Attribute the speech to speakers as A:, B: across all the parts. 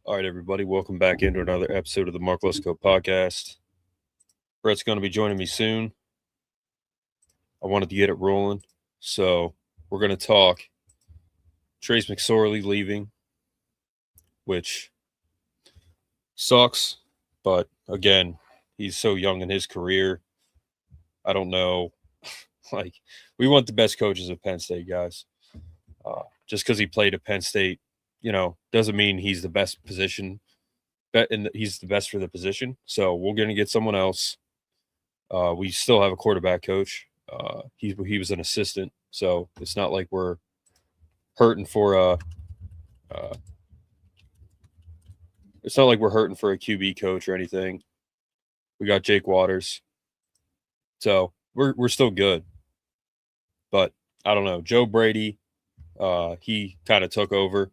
A: All right, everybody, welcome back into another episode of the Lesko podcast. Brett's going to be joining me soon. I wanted to get it rolling, so we're going to talk Trace McSorley leaving, which sucks, but again, he's so young in his career. I don't know. We want the best coaches at Penn State, guys. Just because he played at Penn State, doesn't mean he's the best position. He's the best for the position. So we're going to get someone else. We still have a quarterback coach. He was an assistant, so it's not like we're hurting for a. It's not like we're hurting for a QB coach or anything. We got Jake Waters, so we're still good. But I don't know. Joe Brady, he kind of took over.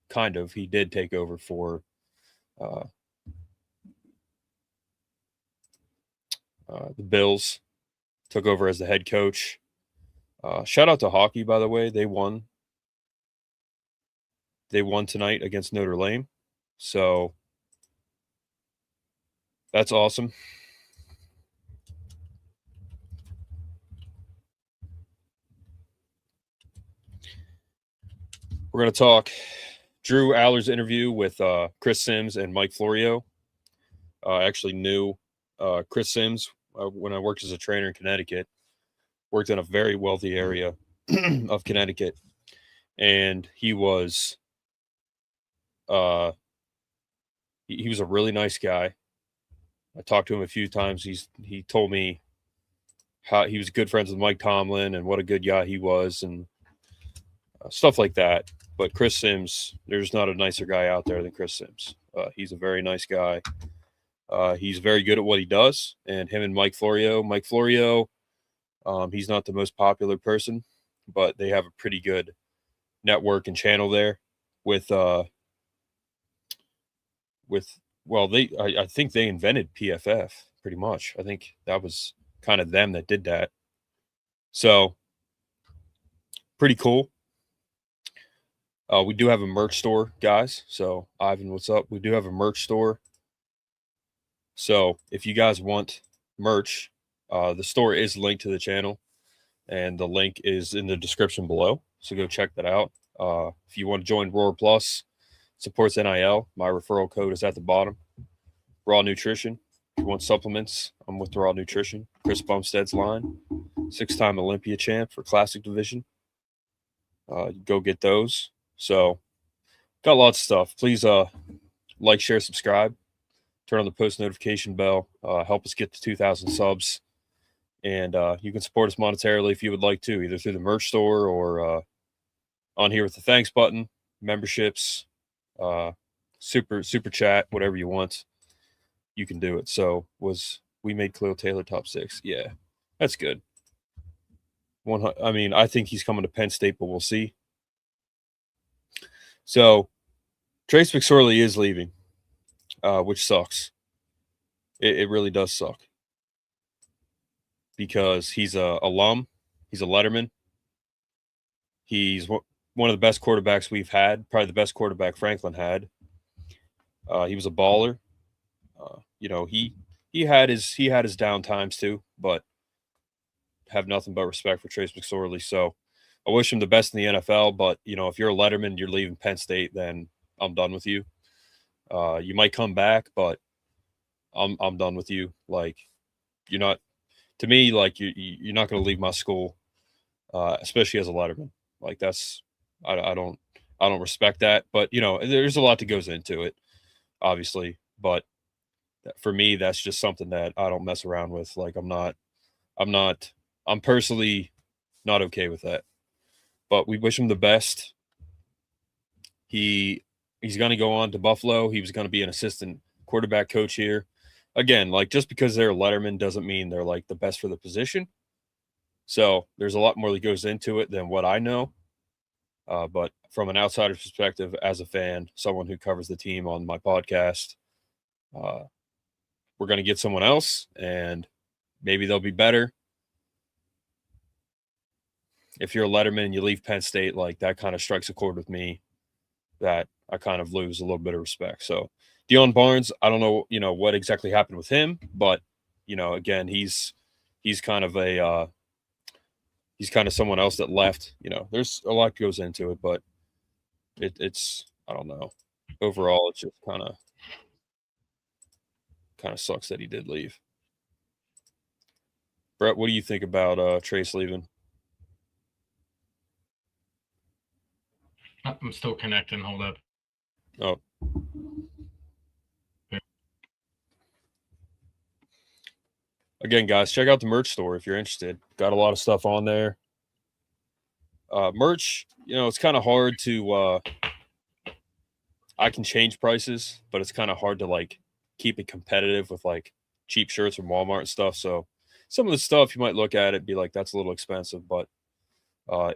A: Kind of. He did take over for the Bills. Took over as the head coach. Shout out to hockey, by the way. They won. They won tonight against Notre Dame. So that's awesome. We're going to talk Drew Allar's interview with Chris Sims and Mike Florio. I actually knew Chris Sims when I worked as a trainer in Connecticut. Worked in a very wealthy area of Connecticut. And he was he was a really nice guy. I talked to him a few times. He told me how he was good friends with Mike Tomlin and what a good guy he was and stuff like that. But Chris Sims, there's not a nicer guy out there than Chris Sims. He's a very nice guy. He's very good at what he does. And him and Mike Florio, he's not the most popular person, but they have a pretty good network and channel there with I think they invented PFF pretty much. I think that was kind of them that did that. So pretty cool. We do have a merch store, guys. So Ivan, what's up? We do have a merch store. So if you guys want merch, the store is linked to the channel and the link is in the description below. So go check that out. If you want to join Roar Plus, supports NIL, my referral code is at the bottom. Raw Nutrition. If you want supplements, I'm with Raw Nutrition. Chris Bumstead's line, 6-time Olympia champ for Classic Division. Go get those. So got lots of stuff. Please like, share, subscribe. Turn on the post notification bell. Help us get to 2,000 subs. And you can support us monetarily if you would like to, either through the merch store or on here with the thanks button, memberships, super chat, whatever you want. You can do it. So we made Khalil Taylor top 6? Yeah, that's good. I think he's coming to Penn State, but we'll see. So Trace McSorley is leaving, which sucks. It really does suck because he's a alum. He's a letterman. He's one of the best quarterbacks we've had, probably the best quarterback Franklin had. He was a baller. He had his down times too, but have nothing but respect for Trace McSorley. So I wish him the best in the NFL, but if you're a letterman, you're leaving Penn State, then I'm done with you. You might come back, but I'm done with you. Like, you're not, to me, like you're not going to leave my school, especially as a letterman. Like I don't respect that, but there's a lot that goes into it, obviously. But for me, that's just something that I don't mess around with. Like I'm personally not okay with that. But we wish him the best. He's going to go on to Buffalo. He was going to be an assistant quarterback coach here. Again, like just because they're a letterman doesn't mean they're like the best for the position. So there's a lot more that goes into it than what I know. But from an outsider's perspective, as a fan, someone who covers the team on my podcast, we're going to get someone else and maybe they'll be better. if you're a Letterman and you leave Penn State, like that kind of strikes a chord with me that I kind of lose a little bit of respect. So Deion Barnes, I don't know, what exactly happened with him, but again, he's kind of he's kind of someone else that left. There's a lot goes into it, but it's I don't know. Overall, it's just kind of sucks that he did leave. Brett, what do you think about Trace leaving?
B: I'm still connecting. Hold up.
A: Oh. Again, guys, check out the merch store if you're interested. Got a lot of stuff on there. Merch, it's kind of hard to I can change prices, but it's kind of hard to like keep it competitive with like cheap shirts from Walmart and stuff. So some of the stuff you might look at it, be like, that's a little expensive, but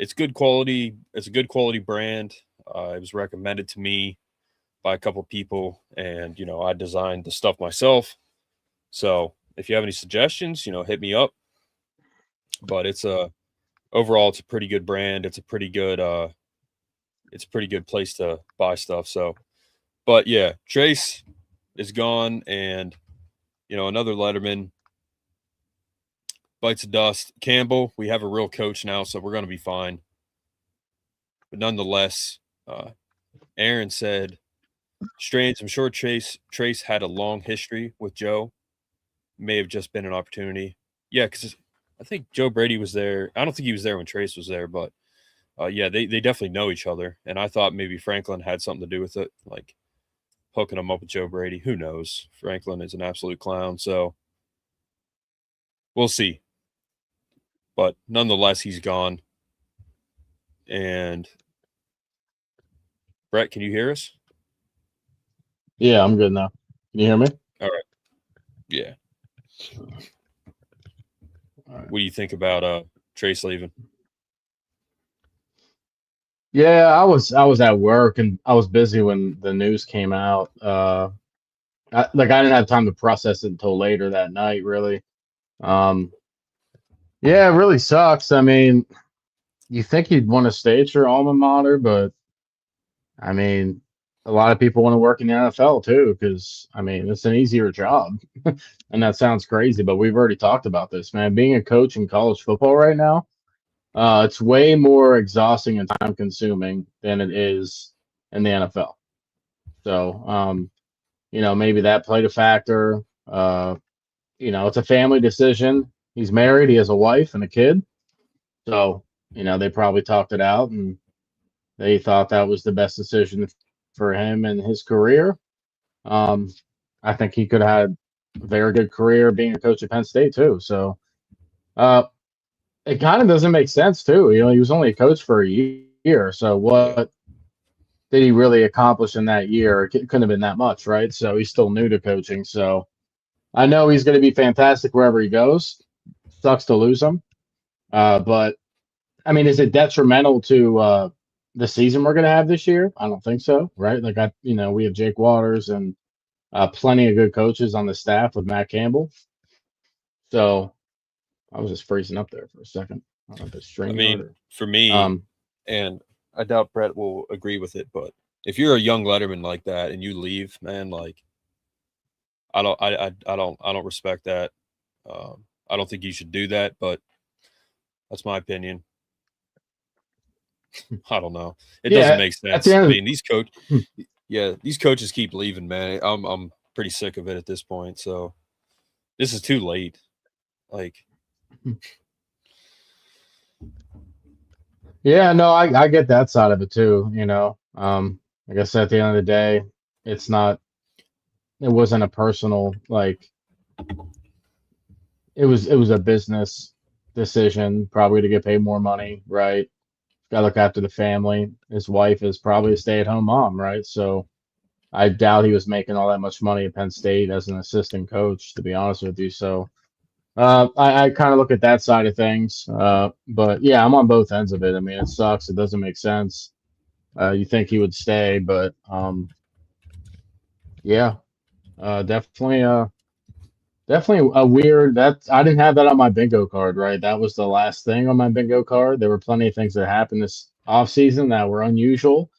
A: it's good quality. It's a good quality brand. It was recommended to me by a couple people, and I designed the stuff myself. So if you have any suggestions, hit me up. But overall, it's a pretty good brand. It's a pretty good place to buy stuff. So, but yeah, Trace is gone, and another Letterman bites the dust. Campbell, we have a real coach now, so we're going to be fine. But nonetheless, Aaron said, strange. I'm sure Trace had a long history with Joe. May have just been an opportunity. Yeah, because I think Joe Brady was there. I don't think he was there when Trace was there, but yeah, they definitely know each other. And I thought maybe Franklin had something to do with it, like hooking him up with Joe Brady. Who knows? Franklin is an absolute clown, so we'll see. But nonetheless, he's gone. And Brett, can you hear us?
C: Yeah, I'm good now. Can you hear me?
A: All right. Yeah.
C: All right.
A: What do you think about Trace leaving?
C: Yeah, I was at work and I was busy when the news came out. I didn't have time to process it until later that night, really. Yeah, it really sucks. I mean, you think you'd want to stay at your alma mater, but I mean, a lot of people want to work in the NFL too, because I mean, it's an easier job. And that sounds crazy, but we've already talked about this, man. Being a coach in college football right now, it's way more exhausting and time consuming than it is in the NFL. So, maybe that played a factor. It's a family decision. He's married, he has a wife and a kid. So, they probably talked it out and they thought that was the best decision for him and his career. I think he could have had a very good career being a coach at Penn State too. So, it kind of doesn't make sense too. He was only a coach for a year. So what did he really accomplish in that year? It couldn't have been that much, right? So he's still new to coaching. So I know he's going to be fantastic wherever he goes. Sucks to lose him. But I mean, is it detrimental to the season we're going to have this year? I don't think so, right? Like we have Jake Waters and plenty of good coaches on the staff with Matt Campbell. So I was just freezing up there for a second. I don't know if it's
A: I mean, for me, and I doubt Brett will agree with it, but if you're a young Letterman like that and you leave, man, like I don't respect that. I don't think you should do that, but that's my opinion. I don't know. It doesn't make sense. I mean, these coaches keep leaving, man. I'm pretty sick of it at this point. So this is too late. Like,
C: yeah, no, I get that side of it too. Like I said, at the end of the day, it wasn't a personal, like, it was a business decision, probably to get paid more money, right? Got to look after the family. His wife is probably a stay-at-home mom, right? So I doubt he was making all that much money at Penn State as an assistant coach, to be honest with you. So I kind of look at that side of things. But yeah, I'm on both ends of it. I mean, it sucks. It doesn't make sense. You think he would stay, but yeah, definitely Definitely a weird. That I didn't have that on my bingo card, right? That was the last thing on my bingo card. There were plenty of things that happened this off season that were unusual,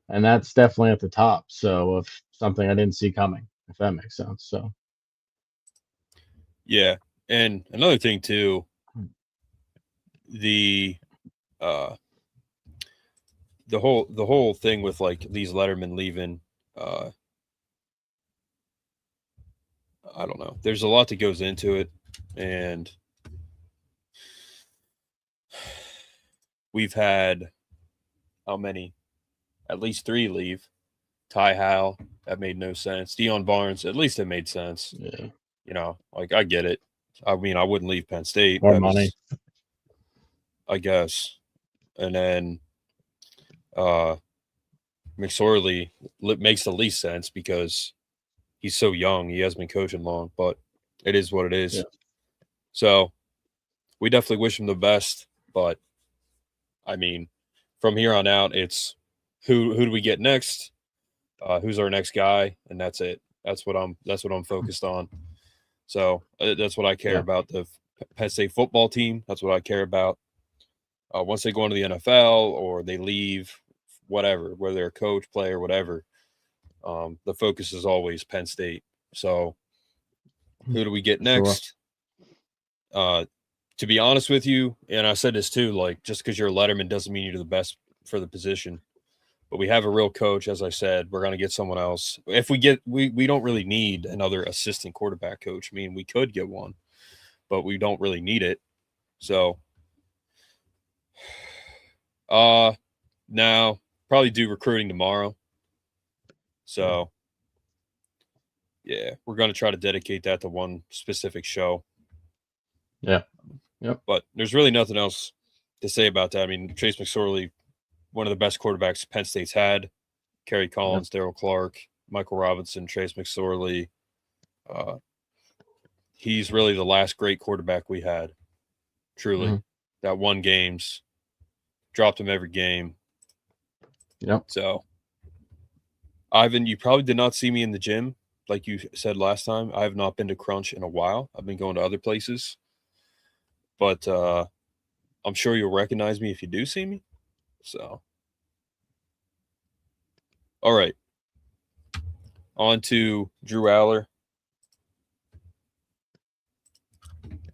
C: and that's definitely at the top. So of something I didn't see coming, if that makes sense. So
A: Yeah. And another thing too, the uh the whole thing with like these lettermen leaving, I don't know. There's a lot that goes into it, and we've had how many? At least 3 leave. Ty Howell, that made no sense. Deion Barnes, at least it made sense.
C: yeah,
A: You know, like I get it. I mean, I wouldn't leave Penn State.
C: more
A: That
C: money.
A: was, I guess. And then uh McSorley makes the least sense because he's so young. He hasn't been coaching long, but it is what it is.
C: Yeah.
A: So we definitely wish him the best. But I mean, from here on out, it's who do we get next? Who's our next guy? And that's it. That's what I'm focused on. So that's what I care
C: Yeah.
A: about. The Penn State football team. That's what I care about. Once they go into the NFL or they leave, whatever, whether they're a coach, player, whatever, the focus is always Penn State. So who do we get
C: Sure.
A: next? To be honest with you, and I said this too, like just because you're a letterman doesn't mean you're the best for the position. But we have a real coach, as I said. We're going to get someone else. If we get, we don't really need another assistant quarterback coach. I mean, we could get one, but we don't really need it. So, now probably do recruiting tomorrow. So, yeah, we're going to try to dedicate that to one specific show.
C: Yeah. Yep.
A: But there's really nothing else to say about that. I mean, Chase McSorley, one of the best quarterbacks Penn State's had. Kerry Collins, Darryl Clark, Michael Robinson, Chase McSorley. He's really the last great quarterback we had. Truly. That won games, dropped him every game.
C: Yep.
A: So, Ivan, you probably did not see me in the gym, like you said last time. I have not been to Crunch in a while. I've been going to other places. But I'm sure you'll recognize me if you do see me. So, all right. On to Drew Allar.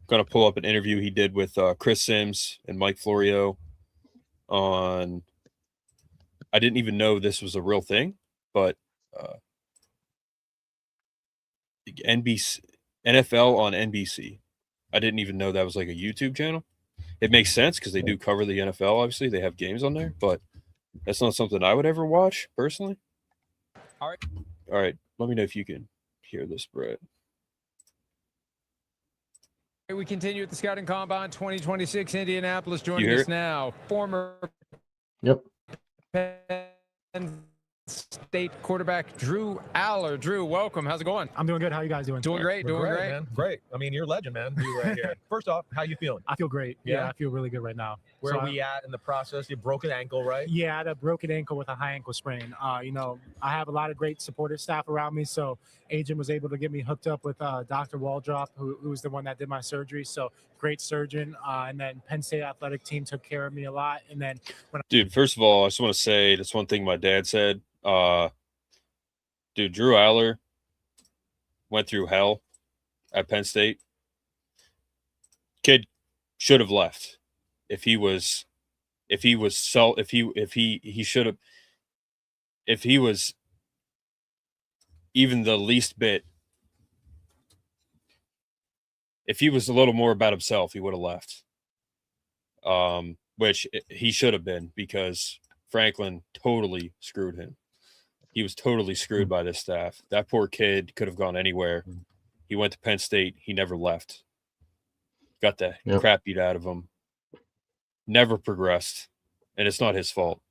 A: Going to pull up an interview he did with Chris Sims and Mike Florio on. I didn't even know this was a real thing, but NBC NFL on NBC. I didn't even know that was like a YouTube channel. It makes sense because they do cover the NFL. Obviously, they have games on there, but that's not something I would ever watch personally. All right. Let me know if you can hear this, Brett.
B: We continue at the Scouting Combine 2026 Indianapolis. Joining us now, former Penn State quarterback Drew Allar. Drew, welcome. How's it going?
D: I'm doing good. How you guys doing?
B: Doing great. Doing great.
D: Man.
E: Great. I mean, you're a legend, man. You right here. First off, how you feeling?
D: I feel great. Yeah, I feel really good right now.
E: Where are we at in the process? You broke an ankle, right?
D: Yeah, I had a broken ankle with a high ankle sprain. You know, I have a lot of great supportive staff around me, so agent was able to get me hooked up with Dr. Waldrop, who was the one that did my surgery. So great surgeon. And then Penn State athletic team took care of me a lot. And then
A: dude, first of all, I just want to say that's one thing my dad said. Dude, Drew Allar went through hell at Penn State. Kid should have left if he was even the least bit. If he was a little more about himself, he would have left. Which he should have been because Franklin totally screwed him. He was totally screwed by this staff. That poor kid could have gone anywhere. He went to Penn State. He never left. Got the crap beat out of him. Never progressed. And it's not his fault.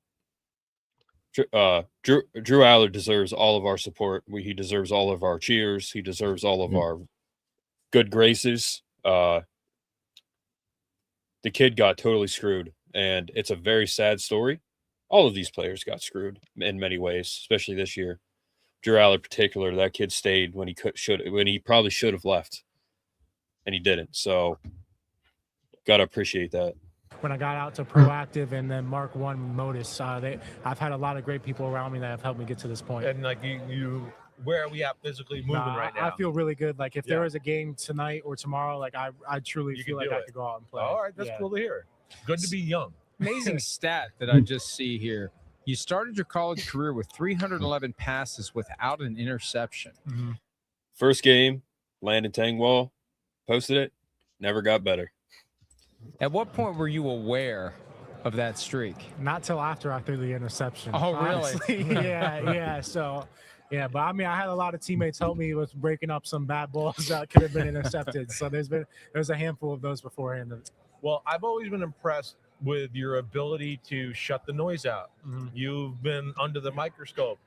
A: Drew Allar deserves all of our support. He deserves all of our cheers. He deserves all of our good graces. The kid got totally screwed. And it's a very sad story. All of these players got screwed in many ways, especially this year. Drew Allar in particular, that kid stayed when he probably should have left. and he didn't. So got to appreciate that.
D: When I got out to Proactive and then Mark 1 Modus, I've had a lot of great people around me that have helped me get to this point.
E: And like you where are we at physically moving right now?
D: I feel really good. Like if there was a game tonight or tomorrow, like I truly feel like I could go out and play.
E: All right, that's cool to hear. Good to be young.
B: Amazing stat that I just see here. You started your college career with 311 passes without an interception.
D: Mm-hmm.
A: First game, Landon Tangwall posted it. Never got better.
B: At what point were you aware of that streak?
D: Not till after I threw the interception.
B: Oh, really?
D: Honestly. yeah. So, yeah, but I mean, I had a lot of teammates help me with breaking up some bad balls that could have been intercepted. So there's a handful of those beforehand.
E: Well, I've always been impressed with your ability to shut the noise out.
D: Mm-hmm.
E: You've been under the microscope.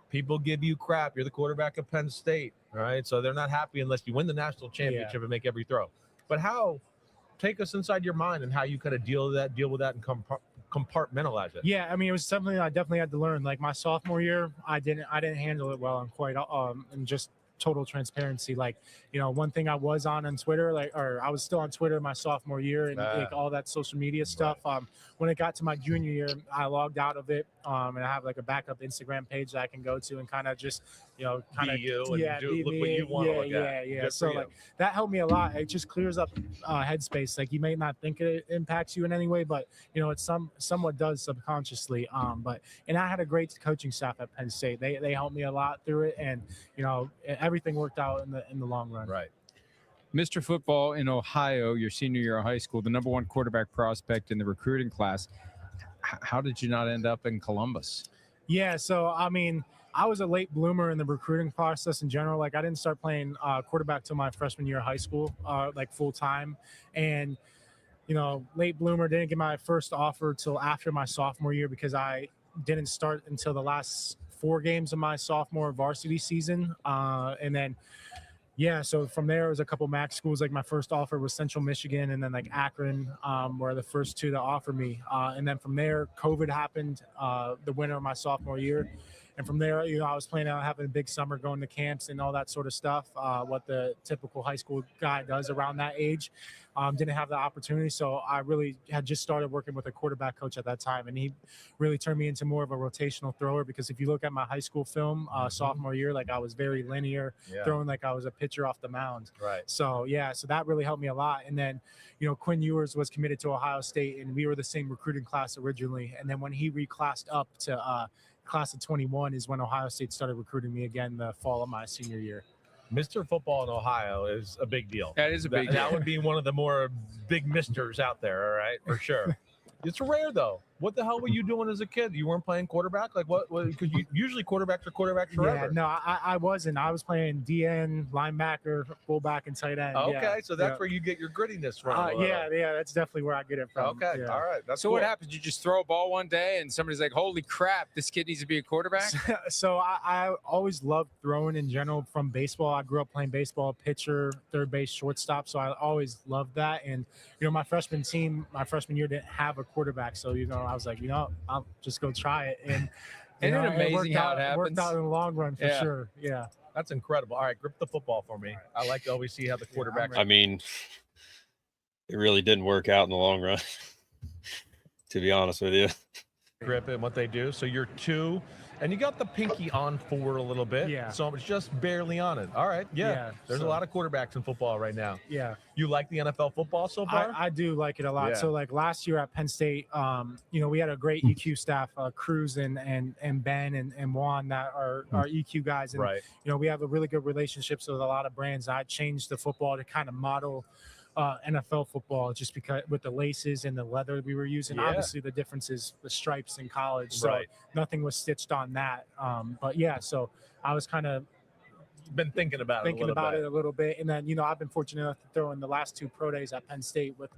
E: People give you crap. You're the quarterback of Penn State, right? So they're not happy unless you win the national championship and make every throw. But take us inside your mind and how you kind of deal with that and compartmentalize it.
D: Yeah, I mean, it was something I definitely had to learn. Like my sophomore year, I didn't handle it well, and just total transparency. Like, one thing I was on Twitter, I was still on Twitter my sophomore year and like all that social media stuff.
E: Right.
D: When it got to my junior year, I logged out of it. And I have like a backup Instagram page that I can go to and kind of just,
E: be you and look what you want to look at.
D: Yeah. So like that helped me a lot. It just clears up headspace. Like you may not think it impacts you in any way, but it somewhat does subconsciously. And I had a great coaching staff at Penn State. They helped me a lot through it, and everything worked out in the long run.
E: Right.
B: Mr. Football in Ohio, your senior year of high school, the #1 quarterback prospect in the recruiting class. How did you not end up in Columbus?
D: Yeah, so I mean, I was a late bloomer in the recruiting process in general. Like I didn't start playing quarterback till my freshman year of high school, like full time, and late bloomer. Didn't get my first offer till after my sophomore year because I didn't start until the last 4 games of my sophomore varsity season, and then. Yeah, so from there, it was a couple MAC schools. Like my first offer was Central Michigan, and then like Akron were the first 2 to offer me. And then from there, COVID happened the winter of my sophomore year. And from there, I was planning on having a big summer, going to camps and all that sort of stuff, what the typical high school guy does around that age. Didn't have the opportunity, so I really had just started working with a quarterback coach at that time, and he really turned me into more of a rotational thrower because if you look at my high school film sophomore year, like I was very linear, throwing like I was a pitcher off the mound.
E: Right.
D: So, so that really helped me a lot. And then, Quinn Ewers was committed to Ohio State, and we were the same recruiting class originally. And then when he reclassed up to class of 21 is when Ohio State started recruiting me again the fall of my senior year.
E: Mr. Football in Ohio is a big deal.
B: That is a big deal.
E: That would be one of the more big misters out there, all right, for sure. It's rare, though. What the hell were you doing as a kid? You weren't playing quarterback? Like what because usually quarterbacks are quarterbacks forever.
D: Yeah, no, I wasn't. I was playing DN, linebacker, fullback, and tight end.
E: Okay, so that's where you get your grittiness from.
D: Yeah, that's definitely where I get it from.
E: Okay, all right. That's
B: so
E: cool.
B: what happens? You just throw a ball one day and somebody's like, holy crap, this kid needs to be a quarterback?
D: So I always loved throwing in general from baseball. I grew up playing baseball, pitcher, third base, shortstop. So I always loved that. And, my freshman year didn't have a quarterback. So, I was like, I'll just go try it. And
B: isn't it amazing how it happens?
D: It worked out in the long run for sure. Yeah.
E: That's incredible. All right, grip the football for me. I like to always see how the quarterback.
A: I mean, it really didn't work out in the long run, to be honest with you.
E: Grip it, what they do. So you're 2, and you got the pinky on forward a little bit.
D: Yeah.
E: So it's just barely on it. All right. Yeah. There's a lot of quarterbacks in football right now.
D: Yeah.
E: You like the NFL football so far?
D: I do like it a lot.
E: Yeah.
D: So like last year at Penn State, we had a great EQ staff, Cruz and Ben and Juan that are our EQ guys. And,
E: right.
D: We have a really good relationships with a lot of brands. I changed the football to kind of model NFL football just because with the laces and the leather we were using.
E: Yeah.
D: Obviously the difference is the stripes in college. So
E: Right.
D: nothing was stitched on that. But yeah, so I was kind of
E: been thinking about it
D: a little bit. And then, I've been fortunate enough to throw in the last 2 pro days at Penn State with,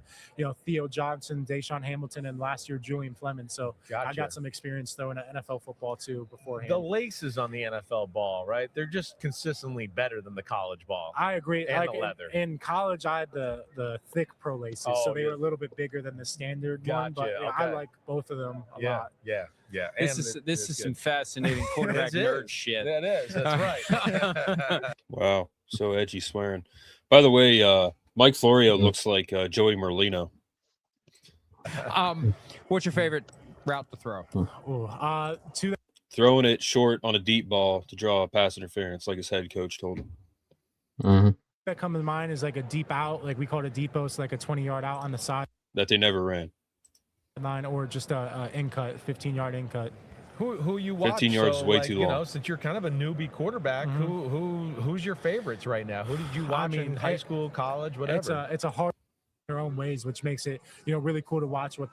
D: Theo Johnson, Deshaun Hamilton, and last year Julian Fleming. So
E: Gotcha.
D: I got some experience throwing NFL football too beforehand.
E: The laces on the NFL ball, right? They're just consistently better than the college ball.
D: I agree.
E: And
D: like
E: the leather.
D: In college, I had the thick pro laces, so they were a little bit bigger than the standard one. But
E: Gotcha,
D: I
E: okay.
D: like both of them a
E: Yeah,
D: lot.
E: yeah.
B: This is some fascinating quarterback nerd shit.
E: That is. That's right.
A: Wow, so edgy swearing. By the way, Mike Florio
C: Mhm.
A: looks like Joey Merlino.
B: What's your favorite route to throw?
D: To
A: Throwing it short on a deep ball to draw a pass interference, like his head coach told him.
D: that come to mind is like a deep out, like we call it a deep post, like a 20-yard out on the sideline,
A: That they never ran.
D: or just a in cut, 15-yard in cut.
E: Who you watch?
A: 15 yards is way too long.
E: Since you're kind of a newbie quarterback, who's your favorites right now? Who did you watch in high school, college, whatever?
D: It's a hard in their own ways, which makes it really cool to watch what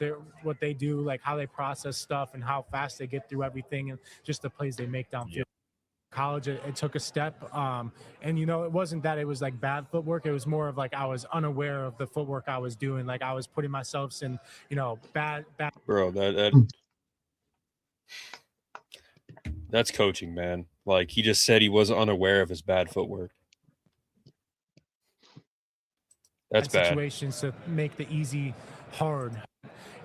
D: they do, like how they process stuff and how fast they get through everything, and just the plays they make downfield.
A: Yep.
D: College, it took a step, and it wasn't that it was like bad footwork. It was more of like I was unaware of the footwork I was doing. Like I was putting myself in bad.
A: Bro, that's coaching, man. Like he just said he was unaware of his bad footwork. That's bad.
D: Situations to make the easy hard.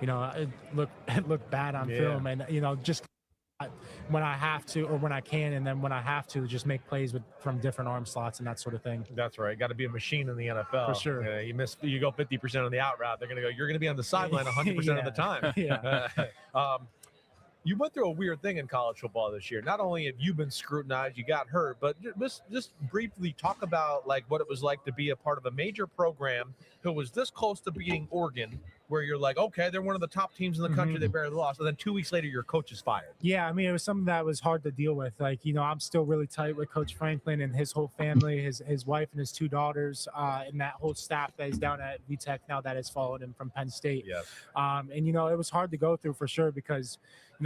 D: It looked bad on film, and just when I have to, or when I can, and then when I have to, just make plays from different arm slots and that sort of thing.
E: That's right. Got to be a machine in the NFL.
D: For sure.
E: You go 50% on the out route, they're going to go, you're going to be on the sideline 100% of the time.
D: Yeah.
E: You went through a weird thing in college football this year. Not only have you been scrutinized, you got hurt, but just briefly talk about like what it was like to be a part of a major program who was this close to beating Oregon, where you're like, okay, they're one of the top teams in the country. They barely lost. And then 2 weeks later, your coach is fired.
D: Yeah, I mean, it was something that was hard to deal with. Like, I'm still really tight with Coach Franklin and his whole family, his wife and his 2 daughters, and that whole staff that is down at VTech now that has followed him from Penn State.
E: Yes.
D: And, it was hard to go through for sure because,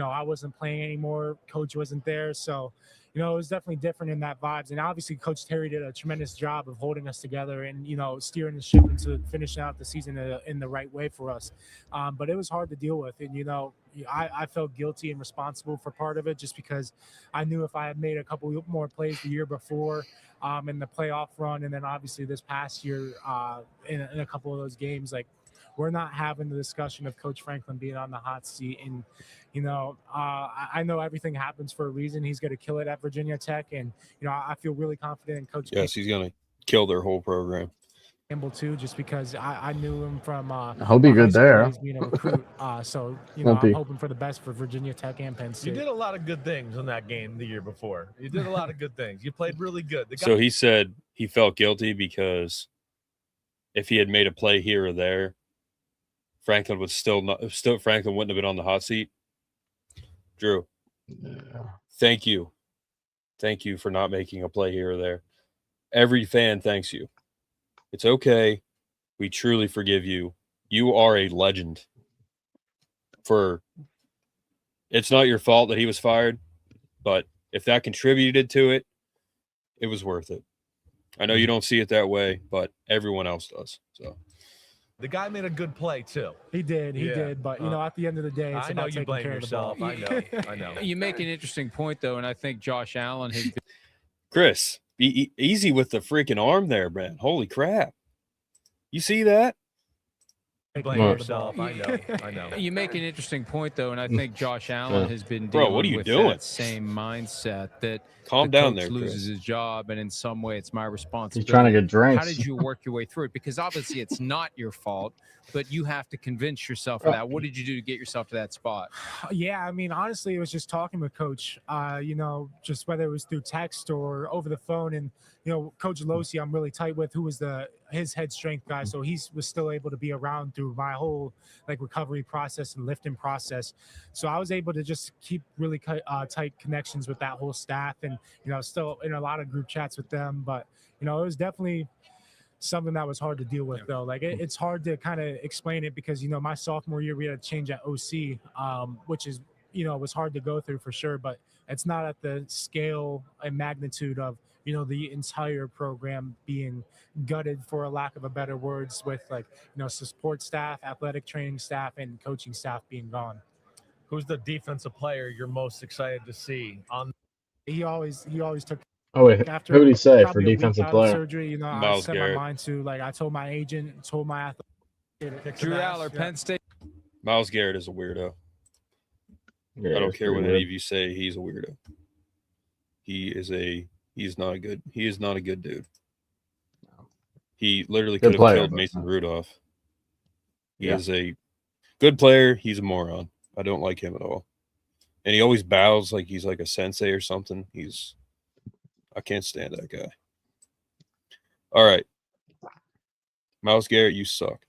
D: I wasn't playing anymore. Coach wasn't there. So, it was definitely different in that vibes. And obviously, Coach Terry did a tremendous job of holding us together and, steering the ship into finishing out the season in the right way for us. But it was hard to deal with. And, I felt guilty and responsible for part of it just because I knew if I had made a couple more plays the year before in the playoff run, and then obviously this past year in a couple of those games, like, we're not having the discussion of Coach Franklin being on the hot seat. And, I know everything happens for a reason. He's going to kill it at Virginia Tech. And, I feel really confident in Coach.
A: Yes, he's going to kill their whole program.
D: Campbell too, just because I knew him from
C: he'll be good there.
D: Being a recruit. So, I'm hoping for the best for Virginia Tech and Penn State.
E: You did a lot of good things in that game the year before. You did a lot of good things. You played really good.
A: So he said he felt guilty because if he had made a play here or there, Franklin would Franklin wouldn't have been on the hot seat. Drew, thank you for not making a play here or there. Every fan thanks you. It's okay. We truly forgive you. You are a legend. It's not your fault that he was fired, but if that contributed to it, it was worth it. I know you don't see it that way, but everyone else does. So
E: the guy made a good play too.
D: He did. But at the end of the day, it's
E: I know
D: about
E: you blame
D: care
E: yourself.
D: Of the ball.
E: I know.
B: You make an interesting point though, and I think Josh Allen has.
A: Chris, be easy with the freaking arm there, man. Holy crap! You see that?
E: Blame yourself. I know.
B: You make an interesting point though, and I think Josh Allen has been
A: Bro,
B: dealing
A: what are you
B: with
A: doing?
B: that same mindset that
A: Calm
B: the
A: down
B: coach
A: there,
B: loses
A: Chris.
B: his job, and in some way it's my responsibility.
C: He's trying to get drinks.
B: How did you work your way through it? Because obviously it's not your fault, but you have to convince yourself of that. What did you do to get yourself to that spot?
D: Yeah, I mean, honestly, it was just talking with Coach, just whether it was through text or over the phone. And, Coach Losi, I'm really tight with, who was his head strength guy. So he was still able to be around through my whole recovery process and lifting process. So I was able to just keep really tight connections with that whole staff and, still in a lot of group chats with them. But, it was definitely something that was hard to deal with though. It's hard to kind of explain it because, my sophomore year we had to change at OC, which is, was hard to go through for sure, but it's not at the scale and magnitude of, the entire program being gutted, for a lack of a better words, with support staff, athletic training staff, and coaching staff being gone.
E: Who's the defensive player you're most excited to see on?
D: He always took.
C: Oh wait,
D: After
C: who did he say for
D: probably a week
C: defensive
D: out of
C: player?
D: surgery, I
A: Miles
D: set
A: Garrett.
D: my mind to, I told my agent, told my athlete.
B: Drew Allar, Penn State.
A: Miles Garrett is a weirdo.
C: Yeah,
A: I don't
C: it's
A: care what
C: pretty
A: any of you say. He's a weirdo. He's not a good dude. He literally
C: Good
A: could have
C: player,
A: killed
C: but-
A: Mason Rudolph. He
C: Yeah.
A: is a good player. He's a moron. I don't like him at all. And he always bows like he's like a sensei or something. I can't stand that guy. All right. Myles Garrett, you suck.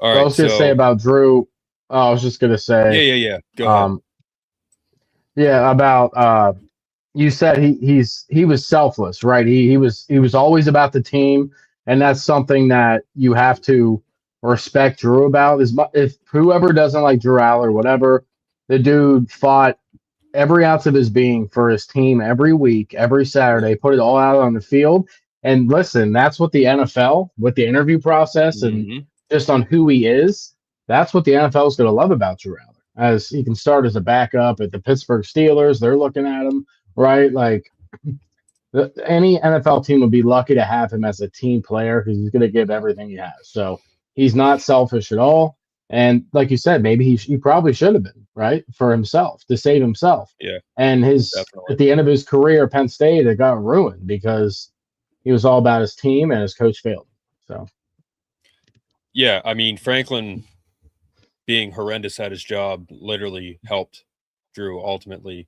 A: All
C: What
A: right.
C: I was going to say about Drew. I was just going to say.
A: Yeah. Go ahead.
C: Yeah, about you said he was selfless, right? He was always about the team, and that's something that you have to respect Drew about. If whoever doesn't like Drew Allar, whatever, the dude fought every ounce of his being for his team every week, every Saturday, put it all out on the field. And listen, that's what the NFL, with the interview process and
A: Mhm.
C: just on who he is, that's what the NFL is going to love about Drew Allar. As he can start as a backup at the Pittsburgh Steelers, they're looking at him, right? Like any NFL team would be lucky to have him as a team player because he's going to give everything he has. So he's not selfish at all. And like you said, maybe he probably should have been, right, for himself, to save himself.
A: Yeah,
C: And
A: definitely.
C: at the end of his career at Penn State, it got ruined because he was all about his team and his coach failed. So
A: Yeah, I mean, Franklin being horrendous at his job literally helped Drew ultimately.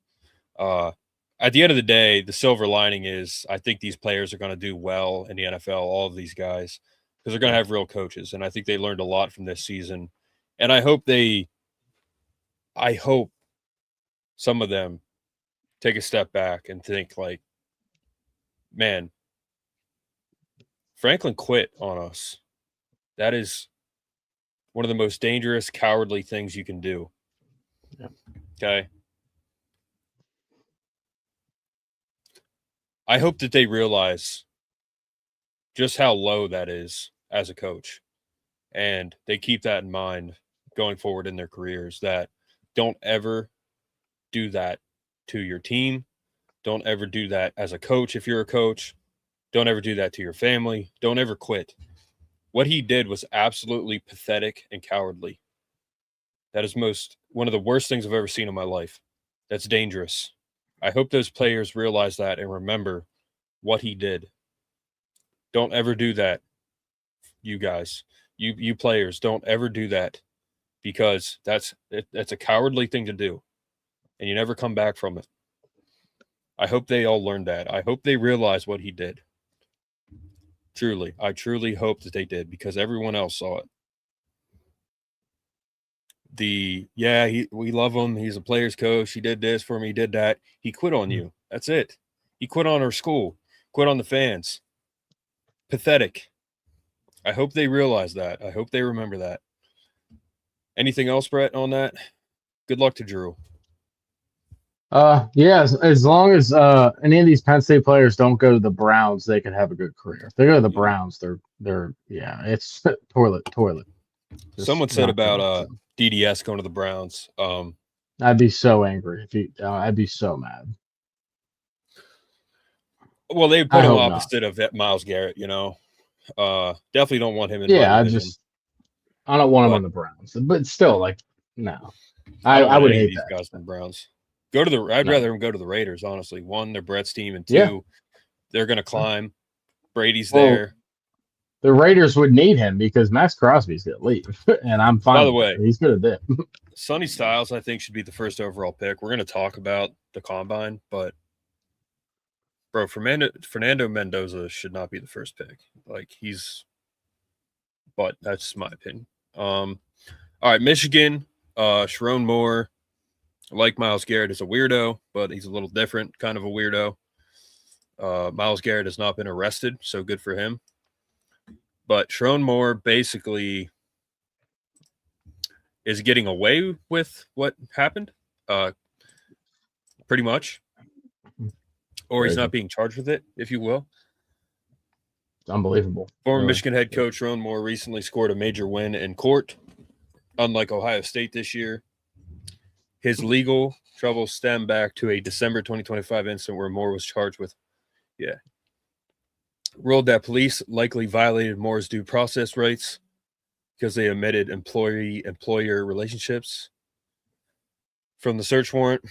A: At the end of the day, the silver lining is I think these players are going to do well in the NFL, all of these guys, because they're going to have real coaches. And I think they learned a lot from this season. And I hope some of them take a step back and think like, man, Franklin quit on us. That is one of the most dangerous, cowardly things you can do.
C: Yeah.
A: Okay. I hope that they realize just how low that is as a coach. And they keep that in mind going forward in their careers, that don't ever do that to your team. Don't ever do that as a coach if you're a coach. Don't ever do that to your family. Don't ever quit. What he did was absolutely pathetic and cowardly. That is one of the worst things I've ever seen in my life. That's dangerous. I hope those players realize that and remember what he did. Don't ever do that, you guys. You players, don't ever do that, because that's a cowardly thing to do, and you never come back from it. I hope they all learned that. I hope they realize what he did. Truly, I truly hope that they did, because everyone else saw it. We love him. He's a player's coach. He did this for me. He did that. He quit on you. That's it. He quit on our school. Quit on the fans. Pathetic. I hope they realize that. I hope they remember that. Anything else, Brett, on that? Good luck to Drew.
C: yeah, as long as any of these Penn State players don't go to the Browns, they can have a good career. If they go to the Browns, it's toilet. Just
A: Someone said
C: not
A: about
C: good, so.
A: DDS going to the Browns.
C: I'd be so angry I'd be so mad.
A: Well, they put
C: I
A: him
C: hope
A: opposite of Myles Garrett, definitely don't want him in
C: Yeah,
A: my division.
C: I don't want him on the Browns, but still, like, no,
A: I don't
C: I
A: want
C: would
A: any
C: hate
A: of these
C: that.
A: guys from the Browns. I'd rather him go to the Raiders, honestly. One, they're Brett's team, and two,
C: Yeah.
A: they're going to climb. Brady's
C: Well,
A: there.
C: The Raiders would need him because Max Crosby's going to leave, and I'm fine.
A: By the
C: with
A: way,
C: he's good at that.
A: Sonny Styles, I think, should be the first overall pick. We're going to talk about the combine, but bro, Fernando Mendoza should not be the first pick. But that's just my opinion. All right, Michigan, Sherrone Moore, like Myles Garrett, is a weirdo, but he's a little different, kind of a weirdo. Myles Garrett has not been arrested, so good for him. But Sherrone Moore basically is getting away with what happened, pretty much. Or he's not being charged with it, if you will.
C: It's unbelievable.
A: Former
C: really.
A: Michigan head coach Sherrone Moore recently scored a major win in court, unlike Ohio State this year. His legal troubles stem back to a December 2025 incident where Moore was charged with, ruled that police likely violated Moore's due process rights because they omitted employee-employer relationships from the search warrant.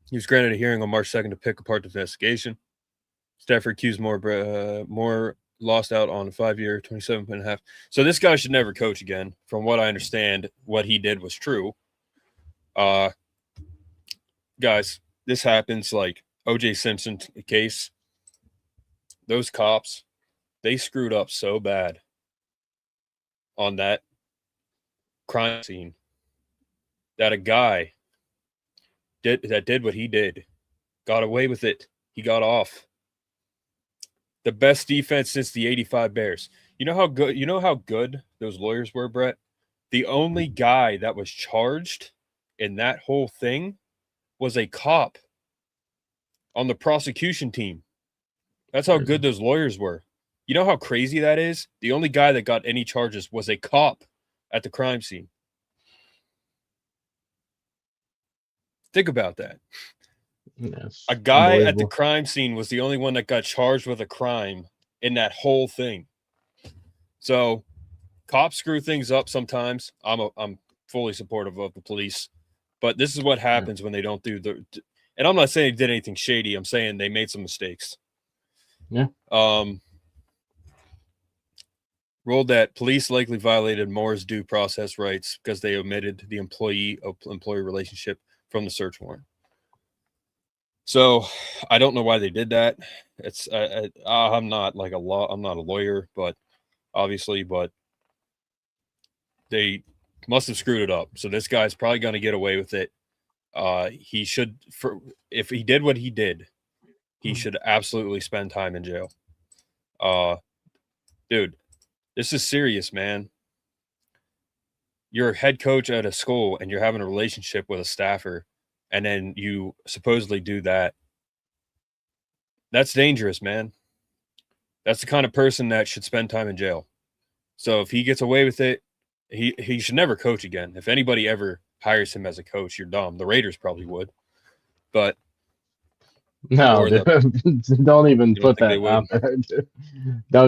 A: He was granted a hearing on March 2nd to pick apart the investigation. Stafford accused more lost out on a 5-year, 27.5. So this guy should never coach again. From what I understand, what he did was true. Guys, this happens like O.J. Simpson case. Those cops, they screwed up so bad on that crime scene that a guy did what he did, got away with it. He got off. The best defense since the '85 Bears. You know how good those lawyers were, Brett? The only guy that was charged in that whole thing was a cop on the prosecution team. That's how good those lawyers were. You know how crazy that is? The only guy that got any charges was a cop at the crime scene. Think about that.
C: Yes,
A: A guy at the
C: unbelievable.
A: crime scene was the only one that got charged with a crime in that whole thing. So cops screw things up sometimes. I'm fully supportive of the police, but this is what happens when they don't do the. And I'm not saying they did anything shady. I'm saying they made some mistakes.
C: Yeah.
A: Ruled that police likely violated Moore's due process rights because they omitted the employee relationship from the search warrant. So I don't know why they did that. It's I'm not like I'm not a lawyer, but obviously, but they must have screwed it up. So this guy's probably going to get away with it. He should, if he did what he did, he should absolutely spend time in jail. Dude, this is serious, man. You're a head coach at a school and you're having a relationship with a staffer, and then you supposedly do that. That's dangerous, man. That's the kind of person that should spend time in jail. So if he gets away with it, he should never coach again. If anybody ever hires him as a coach, you're dumb. The Raiders probably would. But
C: no, dude, don't even put that out there.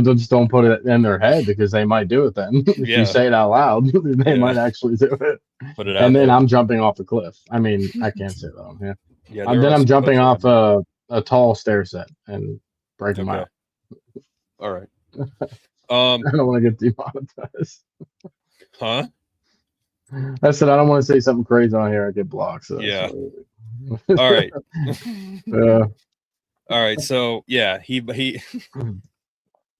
C: Just don't put it in their head because they might do it then. If you say it out loud, they might actually do it.
A: Put it
C: out and then
A: there.
C: I'm jumping off a cliff. I mean, I can't say that.
A: Yeah.
C: Then I'm jumping off a tall stair set and breaking my.
A: All right.
C: I don't want to get demonetized.
A: Huh?
C: I said I don't want to say something crazy on here. I get blocked. So
A: yeah. All right.
C: All
A: right. So yeah, he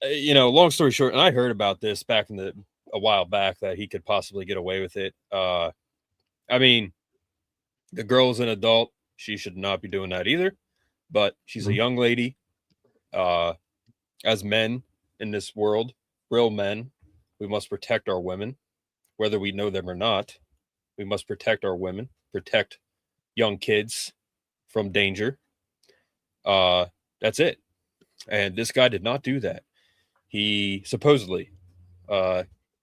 A: long story short, and I heard about this back a while back that he could possibly get away with it. I mean, the girl is an adult. She should not be doing that either, but she's a young lady. As men in this world, real men, we must protect our women, whether we know them or not. We must protect our women, protect young kids from danger. That's it. And this guy did not do that. He supposedly,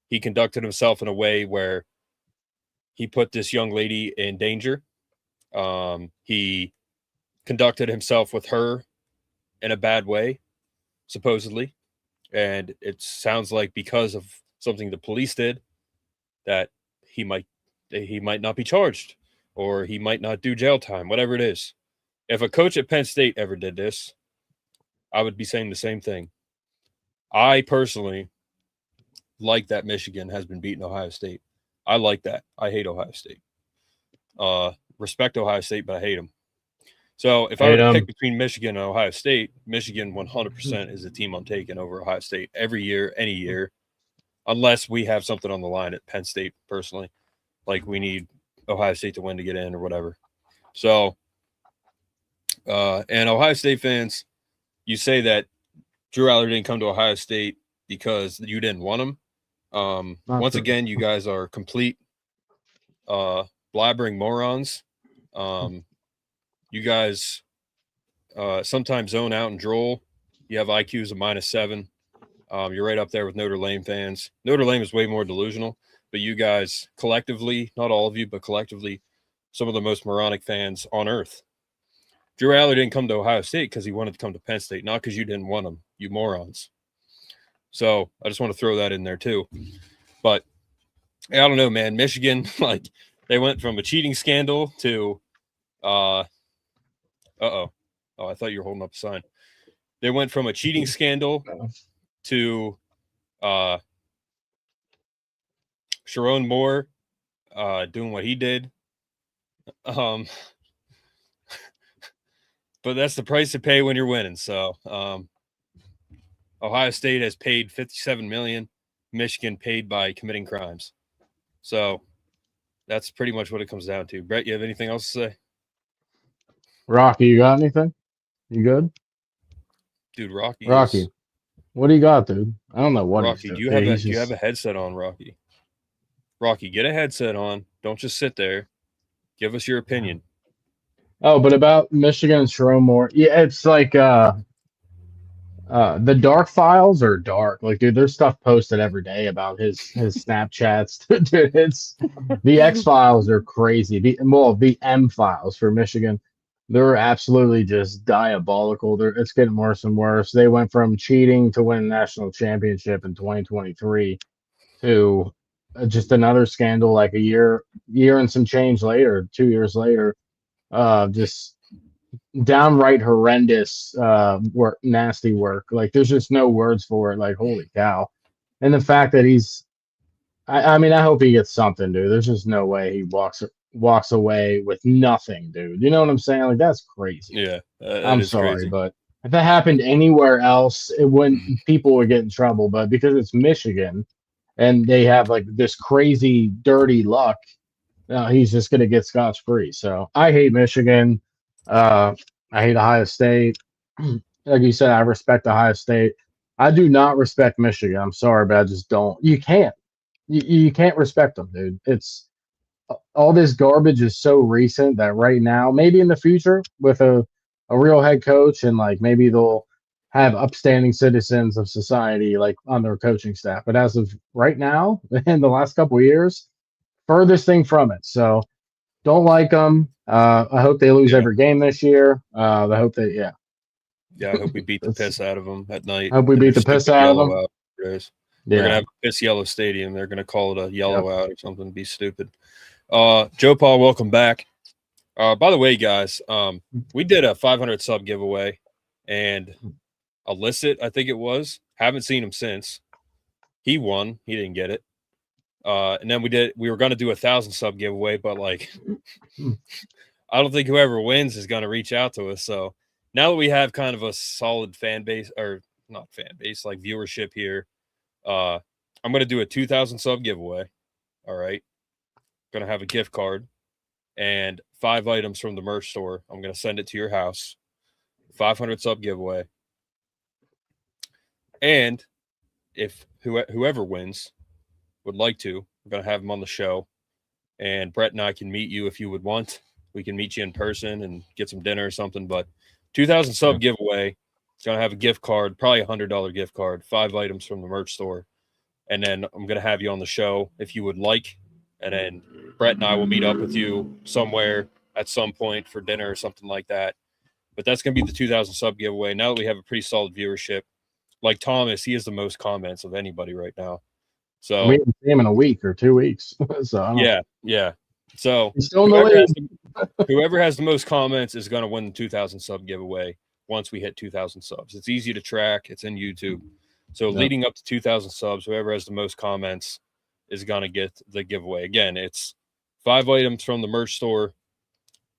A: he conducted himself in a way where he put this young lady in danger. He conducted himself with her in a bad way, supposedly. And it sounds like because of something the police did, that he might not be charged, or he might not do jail time, whatever it is. If a coach at Penn State ever did this, I would be saying the same thing. I personally like that Michigan has been beating Ohio State. I like that. I hate Ohio State. Respect Ohio State, but I hate them. So if I were to pick between Michigan and Ohio State, Michigan 100% is the team I'm taking over Ohio State every year, any year, unless we have something on the line at Penn State personally, like we need Ohio State to win to get in or whatever. So, and Ohio State fans, you say that Drew Allar didn't come to Ohio State because you didn't want him. Once again, you guys are complete blabbering morons. You guys sometimes zone out and droll. You have IQs of -7. You're right up there with Notre Dame fans. Notre Dame is way more delusional, but you guys collectively, not all of you, but collectively, some of the most moronic fans on earth. Drew Allar didn't come to Ohio State because he wanted to come to Penn State, not because you didn't want him, you morons. So I just want to throw that in there too. But I don't know, man. Michigan, like, they went from a cheating scandal to Oh, I thought you were holding up a sign. They went from a cheating scandal to Sherrone Moore doing what he did. But that's the price to pay when you're winning. So Ohio State has paid $57 million. Michigan paid by committing crimes. So that's pretty much what it comes down to. Brett, you have anything else to say?
C: Rocky, you got anything? You good?
A: Dude, Rocky.
C: What do you got, dude? I don't know what.
A: Rocky, do you have a headset on, Rocky? Rocky, get a headset on. Don't just sit there. Give us your opinion.
C: Oh, but about Michigan and Sherrone Moore, yeah, it's like the dark files are dark. Like, dude, there's stuff posted every day about his Snapchats. Dude, it's the X files are crazy. The M files for Michigan, they're absolutely just diabolical. It's getting worse and worse. They went from cheating to win a national championship in 2023 to just another scandal like a year and some change later, 2 years later. Just downright horrendous work, nasty work. Like, there's just no words for it. Like, holy cow. And the fact that I mean, I hope he gets something, dude. There's just no way he walks away with nothing, dude. You know what I'm saying? Like, that's crazy.
A: Yeah,
C: I'm sorry, crazy. But if that happened anywhere else, people would get in trouble. But because it's Michigan and they have like this crazy dirty luck, he's just going to get scotch-free. So I hate Michigan. I hate Ohio State. Like you said, I respect Ohio State. I do not respect Michigan. I'm sorry, but I just don't. You can't. You can't respect them, dude. It's all this garbage is so recent that right now, maybe in the future with a real head coach and like maybe they'll have upstanding citizens of society like on their coaching staff. But as of right now, in the last couple of years, furthest thing from it. So don't like them. I hope they lose every game this year. I hope they,
A: Yeah, I hope we beat the piss out of them at night.
C: I hope we beat the piss out of them.
A: They're going to have a piss yellow stadium. They're going to call it a yellow out or something. Be stupid. Joe Paul, welcome back. By the way, guys, we did a 500 sub giveaway, and Illicit, I think it was. Haven't seen him since. He won. He didn't get it. And then we were going to do 1,000 sub giveaway, but like, I don't think whoever wins is going to reach out to us. So now that we have kind of a solid fan base, or not fan base, like viewership here, I'm going to do a 2,000 sub giveaway. All right. Going to have a gift card and 5 items from the merch store. I'm going to send it to your house. 500 sub giveaway. And if whoever wins would like to, we're going to have them on the show. And Brett and I can meet you if you would want. We can meet you in person and get some dinner or something. But 2,000 sub giveaway. It's going to have a gift card, probably a $100 gift card, 5 items from the merch store. And then I'm going to have you on the show if you would like. And then Brett and I will meet up with you somewhere at some point for dinner or something like that. But that's going to be the 2,000 sub giveaway. Now that we have a pretty solid viewership, like Thomas, he has the most comments of anybody right now. So
C: we haven't seen him in a week or 2 weeks. So
A: yeah. So whoever has the most comments is going to win the 2,000 sub giveaway once we hit 2,000 subs. It's easy to track. It's in YouTube. So leading up to 2,000 subs, whoever has the most comments is going to get the giveaway. Again, it's 5 items from the merch store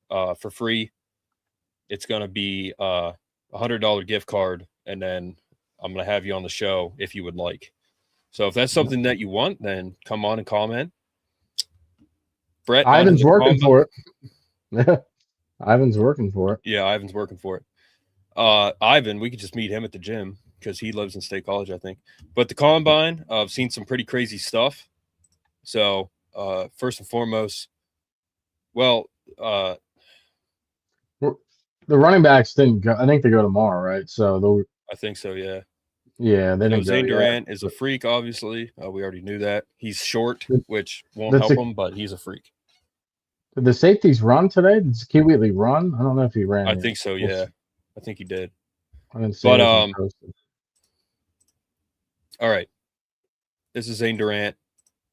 A: for free. It's going to be a $100 gift card, and then I'm going to have you on the show if you would like. So if that's something that you want, then come on and comment. Brett,
C: Ivan's working for it. Ivan's working for it.
A: Yeah, Ivan's working for it. Ivan, we could just meet him at the gym because he lives in State College, I think. But the Combine, I've seen some pretty crazy stuff. So first and foremost,
C: the running backs didn't go. I think they go tomorrow, right? So
A: I think so, yeah.
C: Yeah, they didn't go.
A: Zane Durant is a freak, obviously. We already knew that. He's short, which won't help him, but he's a freak.
C: Did the safeties run today? Did Zakee Wheatley run? I don't know if he ran.
A: I think so, yeah. I think he did.
C: But
A: all right. This is Zane Durant.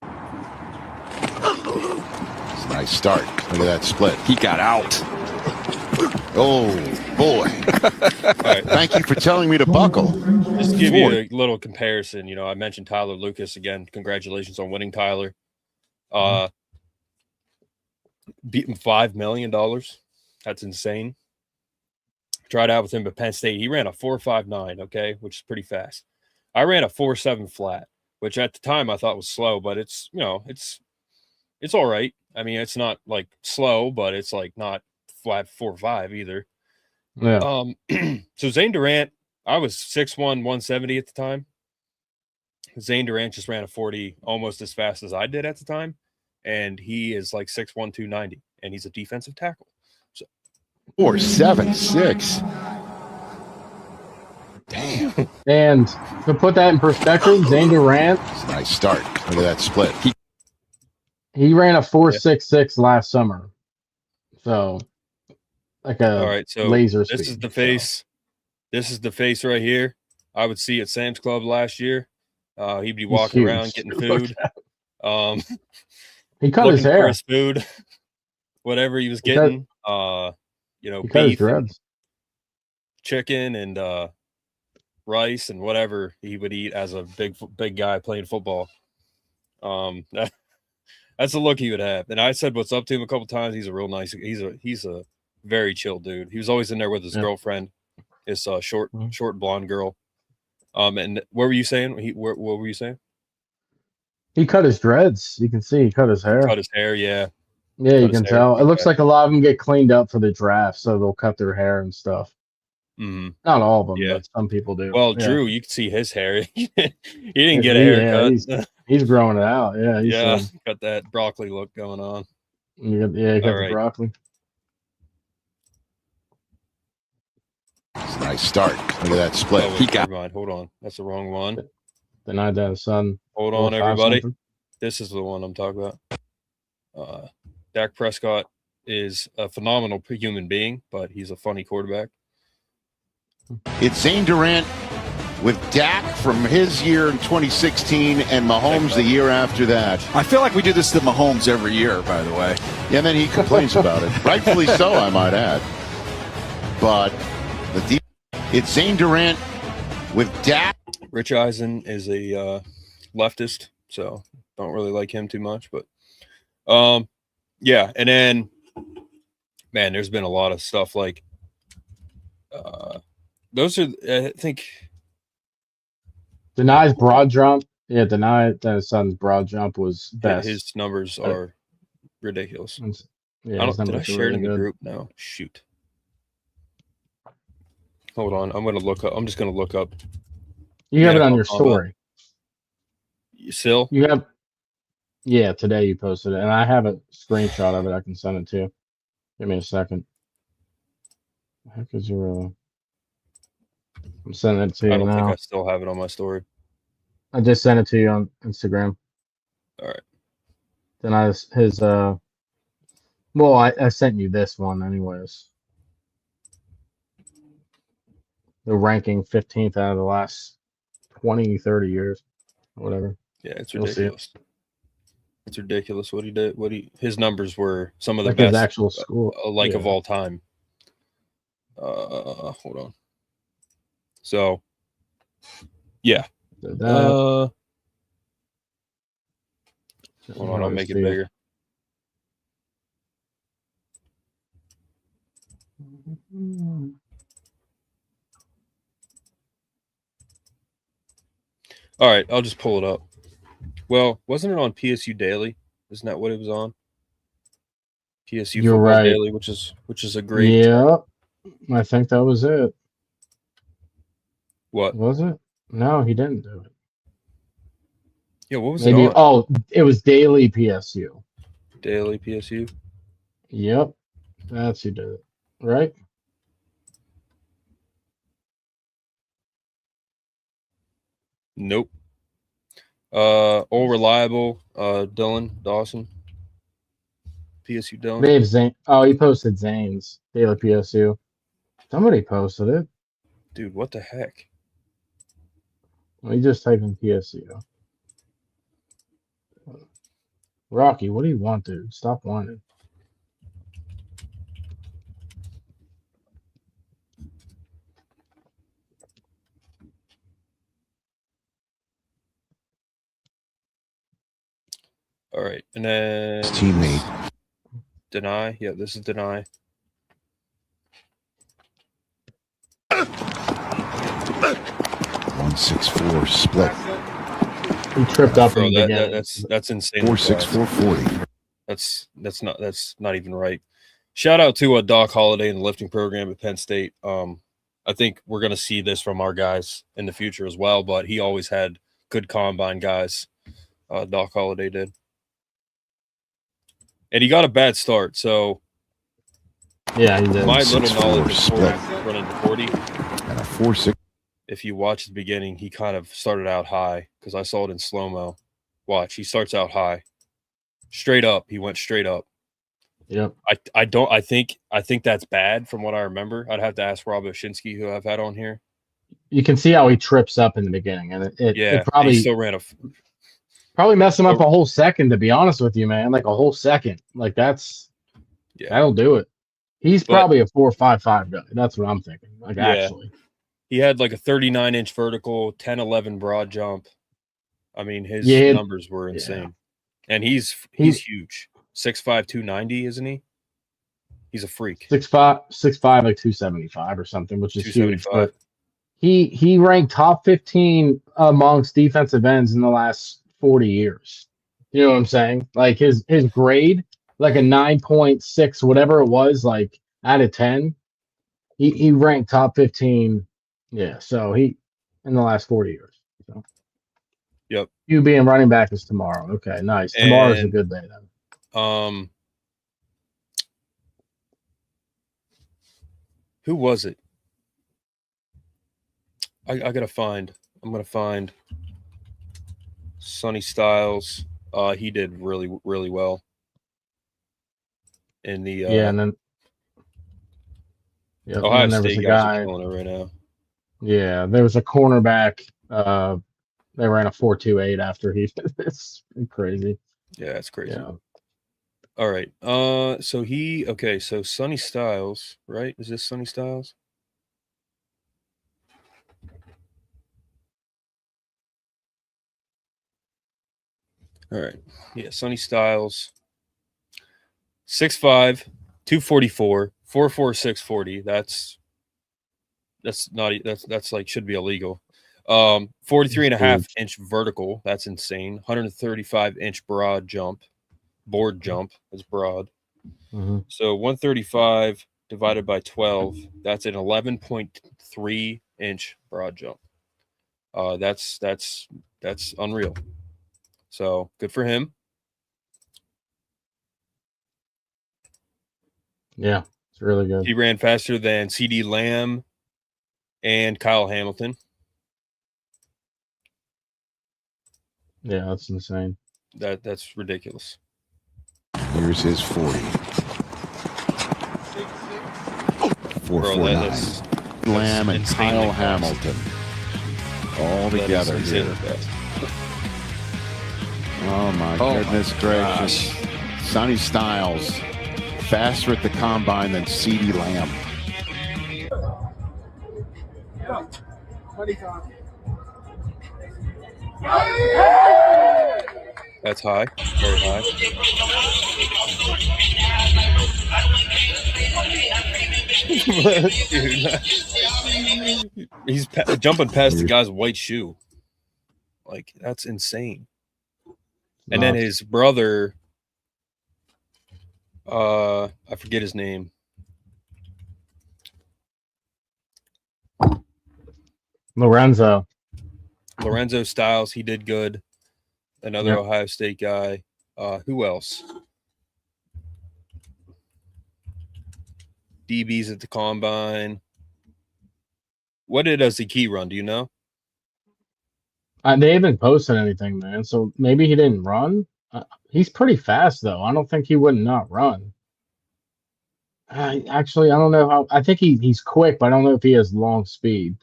F: It's a nice start. Look at that split.
G: He got out.
F: Oh, boy.
A: All right.
F: Thank you for telling me to buckle.
A: Just to give you a little comparison, you know, I mentioned Tyler Lucas again. Congratulations on winning, Tyler. Beat him $5 million. That's insane. Tried out with him at Penn State. He ran a 4.59, okay, which is pretty fast. I ran a 4.7 flat, which at the time I thought was slow, but it's, you know, it's all right. I mean, it's not like slow, but it's like not flat 4.5 either.
C: Yeah.
A: So Zane Durant, I was 6'1", 170 at the time. Zane Durant just ran a 40 almost as fast as I did at the time, and he is like 6'1", 290, and he's a defensive tackle. So
F: 4.76. Damn.
C: And to put that in perspective, Zane Durant,
F: Nice start. Look at that split.
C: he ran a 4.66 last summer. So, like a
A: all right, so
C: laser
A: this
C: speed.
A: is the face. This is the face right here. I would see at Sam's Club last year. He'd be walking around getting food.
C: He cut his
A: looking for
C: hair.
A: his food, whatever he was getting. You know,
C: He cut his
A: beef, and
C: dreads.
A: chicken, and rice, and whatever he would eat as a big guy playing football. That's the look he would have. And I said what's up to him a couple times. He's a real nice. He's a very chill dude. He was always in there with his girlfriend, his short blonde girl. And what were you saying? What were you saying?
C: He cut his dreads. You can see he cut his hair.
A: Cut his hair, yeah.
C: Yeah, you
A: cut his
C: can
A: hair.
C: tell. It looks like a lot of them get cleaned up for the draft, so they'll cut their hair and stuff.
A: Mm-hmm.
C: Not all of them,
A: Yeah.
C: but some people do.
A: Well,
C: Yeah.
A: Drew, you can see his hair. He didn't get a haircut.
C: He's growing it out. Yeah, he's
A: got that broccoli look going on.
C: Yeah, he got the broccoli.
F: Nice start. Look at that split.
A: Oh, wait, never mind. Hold on. That's the wrong one.
C: Denied that son.
A: Hold on, everybody. This is the one I'm talking about. Dak Prescott is a phenomenal human being, but he's a funny quarterback.
F: It's Zane Durant with Dak from his year in 2016 and Mahomes the year after that.
G: I feel like we do this to Mahomes every year, by the way.
F: Yeah, and then he complains about it. Rightfully so, I might add. But it's Zane Durant with Dak.
A: Rich Eisen is a leftist, so don't really like him too much. But yeah, and then man, there's been a lot of stuff like those are I think
C: denies broad jump. Yeah, denied that his son's broad jump was best.
A: His numbers are ridiculous.
C: Yeah,
A: did I share it in the group? No, shoot. Hold on, I'm just gonna look up.
C: You have it on your story.
A: Still?
C: You have. Yeah, today you posted it, and I have a screenshot of it. I can send it to you. Give me a second. How could you? I'm sending it to you
A: I don't
C: now.
A: think I still have it on my story.
C: I just sent it to you on Instagram.
A: All right.
C: Then well, I sent you this one anyways. The ranking 15th out of the last 20, 30 years, or whatever.
A: Yeah, it's ridiculous. It's ridiculous what he did. His numbers were some of the
C: like
A: best
C: his actual school
A: of all time. Hold on. So, yeah. Hold on, I'll make it bigger. All right, I'll just pull it up. Well, wasn't it on PSU Daily? Isn't that what it was on? PSU
C: You're
A: Football
C: right.
A: Daily, which is a great.
C: Yeah, I think that was it.
A: What
C: was it? No, he didn't do it.
A: Yeah, what was
C: Maybe,
A: it on?
C: Oh, it was Daily PSU.
A: Daily PSU.
C: Yep, that's who did it, right?
A: Nope. All reliable. Dylan Dawson. PSU Dylan.
C: Dave Zane. Oh, he posted Zane's Daily PSU. Somebody posted it.
A: Dude, what the heck?
C: Let me just type in PSU. Rocky, what do you want, dude? Stop whining.
A: All right, and then
F: His teammate.
A: deny. Yeah, this is deny.
F: 164 split.
C: He tripped up
A: Bro,
C: in the beginning.
A: that's insane.
F: 464 40.
A: That's not even right. Shout out to Doc Holliday and the lifting program at Penn State. I think we're gonna see this from our guys in the future as well. But he always had good combine guys. Doc Holliday did, and he got a bad start. So
C: Yeah, he did.
A: my little
F: 6'4"
A: knowledge of
F: split.
A: 40, running to 40.
F: And a 4-6.
A: If you watch the beginning, he kind of started out high because I saw it in slow-mo. Watch, he starts out high. Straight up. He went straight up.
C: Yep.
A: I think that's bad from what I remember. I'd have to ask Rob Oshinsky, who I've had on here.
C: You can see how he trips up in the beginning, and it
A: He
C: probably
A: still ran
C: probably messed him up a whole second. To be honest with you, man, like a whole second. Like that'll do it. He's probably a 4.55 guy. That's what I'm thinking. Like actually.
A: He had like a 39-inch vertical, 10-11 broad jump. I mean, his numbers were insane. And he's huge. 6'5", 290, isn't he? He's a freak.
C: 6'5", like 275 or something, which is huge.
A: 275.
C: But he ranked top 15 amongst defensive ends in the last 40 years. You know what I'm saying? Like his grade, like a 9.6, whatever it was, like out of 10. He ranked top 15. Yeah, so he in the last 40 years. So.
A: Yep.
C: You being running back is tomorrow. Okay, nice. Tomorrow's a good day then.
A: Who was it? I'm gonna find Sonny Styles. He did really, really well in the
C: and then
A: Ohio
C: and then
A: State guys are killing it right now.
C: Yeah, there was a cornerback. They ran a 4.28 after he. It's crazy.
A: Yeah, it's crazy.
C: Yeah.
A: All right. So Sonny Styles, right? Is this Sonny Styles? All right. Yeah, Sonny Styles. 6'5", 244, 4.46 40. That's like should be illegal. 43.5-inch vertical. That's insane. 135-inch broad jump. Board jump is broad.
C: Mm-hmm.
A: So 135 divided by 12. That's an 11.3-inch broad jump. That's unreal. So good for him.
C: Yeah, it's really good.
A: He ran faster than CD Lamb and Kyle Hamilton.
C: Yeah, that's insane.
A: That's ridiculous.
F: Here's his 40. 4.49. Lamb and Kyle Hamilton all together here. Oh my goodness gracious! Sonny Styles faster at the combine than CD Lamb.
A: That's high, very high. He's jumping past the guy's white shoe. Like, that's insane. And then his brother, I forget his name.
C: Lorenzo
A: Styles, he did good. Another Ohio State guy. Who else? DBs at the combine. What did Zaki run? Do you know?
C: They haven't posted anything, man. So maybe he didn't run. He's pretty fast, though. I don't think he would not run. Actually, I don't know how. I think he's quick, but I don't know if he has long speed.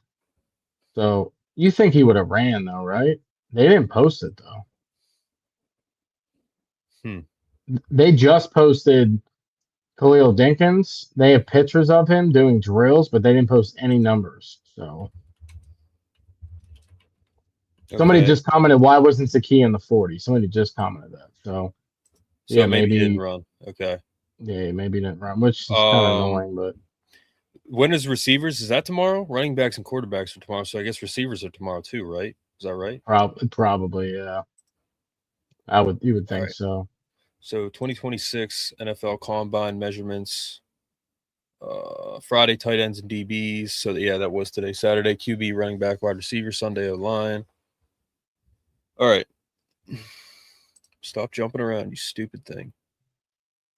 C: So you think he would have ran, though, right? They didn't post it, though. They just posted Khalil Dinkins. They have pictures of him doing drills, but they didn't post any numbers. So somebody just commented, why wasn't Zaki in the 40? Somebody just commented that. So
A: So
C: Yeah,
A: maybe he didn't
C: maybe.
A: run. Okay.
C: Yeah, maybe didn't run, which is kind of
A: Um,
C: annoying. But
A: When is receivers? Is that tomorrow? Running backs and quarterbacks are tomorrow. So I guess receivers are tomorrow too, right? Is that right?
C: probably, yeah. You would
A: All
C: think
A: right.
C: so.
A: So 2026 NFL Combine measurements. Friday tight ends and DBs. So yeah, that was today. Saturday QB, running back, wide receiver. Sunday O-line. All right. Stop jumping around, you stupid thing.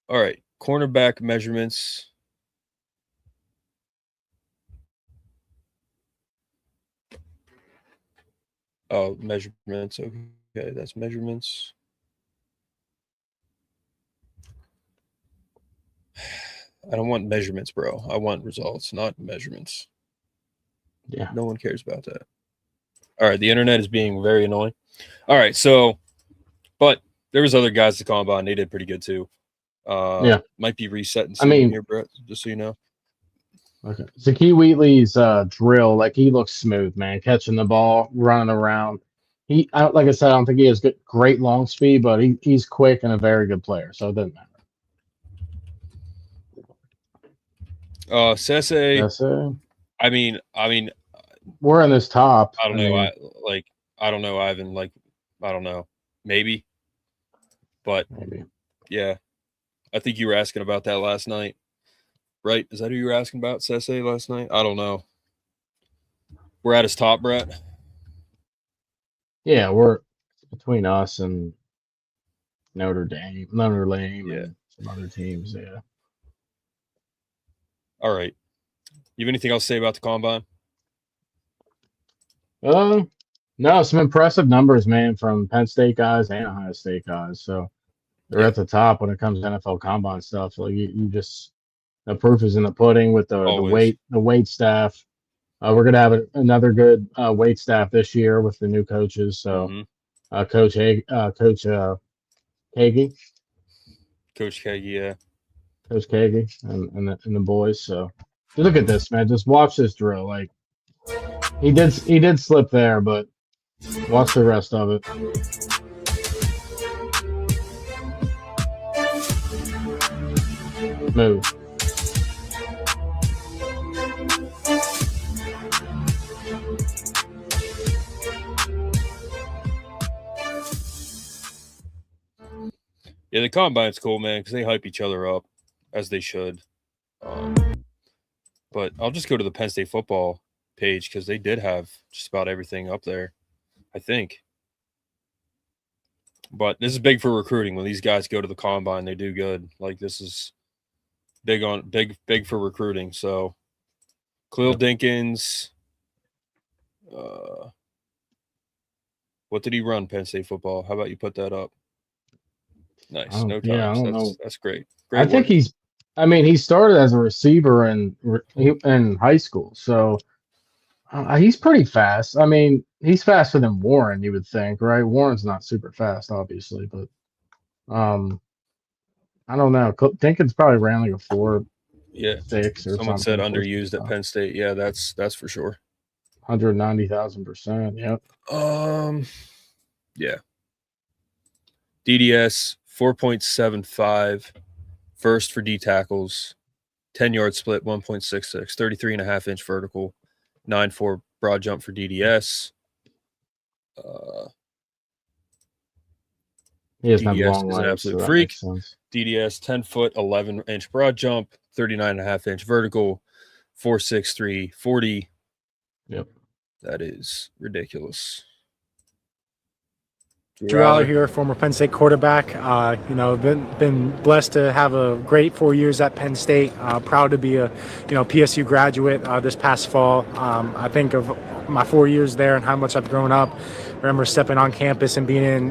A: All right. Cornerback measurements. Oh, measurements. Okay, that's measurements. I don't want measurements, bro. I want results, not measurements.
C: Yeah.
A: No one cares about that. All right, the internet is being very annoying. All right, so, but there was other guys to combine. They did pretty good too.
C: Yeah.
A: Might be resetting
C: I
A: soon
C: mean-
A: here, Brett, just so you know.
C: Okay. Zakee Wheatley's drill, like he looks smooth, man. Catching the ball, running around. Like I said, I don't think he has great long speed, but he's quick and a very good player. So it doesn't matter.
A: Sese,
C: That's it.
A: I mean,
C: We're in this top.
A: I don't know.
C: mean,
A: I don't know, Ivan. Like, I don't know. Maybe. But
C: maybe.
A: yeah. I think you were asking about that last night. Right? Is that who you were asking about, Sese, last night? I don't know. We're at his top, Brett.
C: Yeah, we're between us and Notre Dame,
A: Yeah.
C: and some other teams. Yeah.
A: All right. You have anything else to say about the combine?
C: No, some impressive numbers, man, from Penn State guys and Ohio State guys. So they're
A: Yeah.
C: at the top when it comes to NFL combine stuff. Like you just the proof is in the pudding with the
A: Always.
C: weight staff. We're gonna have another good weight staff this year with the new coaches. So
A: Mhm.
C: Coach Hagee,
A: Coach K, yeah.
C: Coach Kagi and the boys. So look at this, man. Just watch this drill. Like he did slip there, but watch the rest of it. Move.
A: Yeah, the combine's cool, man, because they hype each other up, as they should. But I'll just go to the Penn State football page because they did have just about everything up there, I think. But this is big for recruiting. When these guys go to the combine, they do good. Like, this is big for recruiting. So Khalil Dinkins, what did he run Penn State football? How about you put that up? Nice. No times.
C: Yeah, I don't know.
A: That's great.
C: I think he started as a receiver in high school, so he's pretty fast. I mean, he's faster than Warren, you would think, right? Warren's not super fast, obviously, but I don't know. Dinkins probably ran like a 4.6 or
A: Someone
C: something.
A: said underused at Penn State. Yeah, that's for sure.
C: 190,000%. Yep.
A: Yeah. DDS 4.75, first for D tackles, 10-yard split 1.66, 33.5-inch vertical, 9.4 broad jump for DDS.
C: He doesn't have
A: DDS
C: long
A: is an
C: legs,
A: absolute
C: so that
A: freak.
C: makes sense.
A: DDS 10-foot 11-inch broad jump, 39.5-inch vertical, 4.63 40.
C: Yep.
A: That is ridiculous.
D: Drew Allar here, former Penn State quarterback. Been blessed to have a great 4 years at Penn State. Proud to be a PSU graduate this past fall. I think of my 4 years there and how much I've grown up. I remember stepping on campus and being in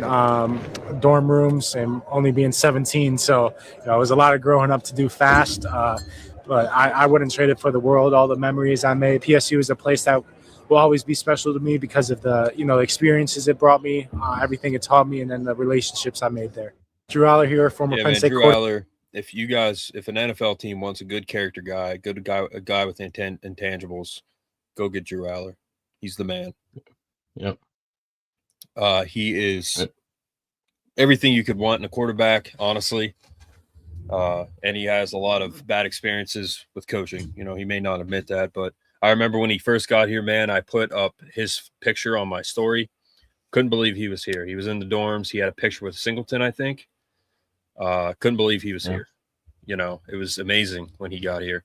D: dorm rooms and only being 17. So it was a lot of growing up to do fast. But I wouldn't trade it for the world. All the memories I made. PSU is a place that will always be special to me because of the experiences it brought me, everything it taught me, and then the relationships I made there. Drew Allar here, former Penn State
A: Drew Allar. If an NFL team wants a good character guy, a guy with intangibles, go get Drew Allar. He's the man.
C: Yep.
A: He is everything you could want in a quarterback, honestly. And he has a lot of bad experiences with coaching. You know, he may not admit that, but I remember when he first got here, man, I put up his picture on my story. Couldn't believe he was here. He was in the dorms. He had a picture with Singleton, I think. Couldn't believe he was here. You know, it was amazing when he got here.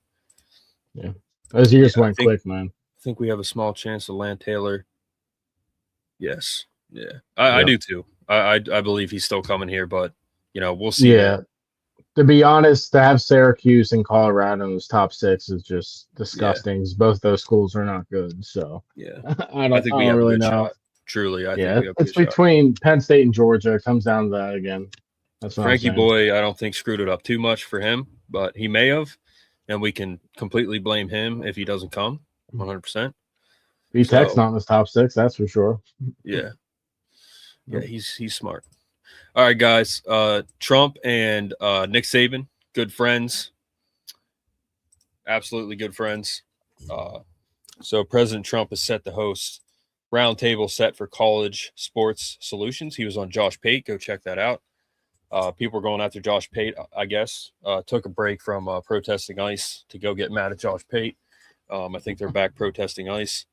C: Yeah. Those years went quick, man.
A: I think we have a small chance of Land Taylor. Yes. Yeah. I do too. I believe he's still coming here, but, you know, we'll see.
C: Yeah. To be honest, to have Syracuse and Colorado in those top 6 is just disgusting. Both those schools are not good. So
A: yeah,
C: I
A: think we have
C: really
A: a good
C: know.
A: shot. Truly, I think we have
C: it's between Penn State and Georgia. It comes down to that again. That's what
A: Frankie
C: I'm saying.
A: Boy, I don't think screwed it up too much for him, but he may have, and we can completely blame him if he doesn't come 100%.
C: B-Tech's not in the top 6, that's for sure.
A: Yeah. Yeah, he's smart. All right, guys. Trump and Nick Saban, good friends. Absolutely good friends. So President Trump is set to host roundtable set for college sports solutions. He was on Josh Pate. Go check that out. People were going after Josh Pate, I guess. Took a break from protesting ICE to go get mad at Josh Pate. I think they're back protesting ICE.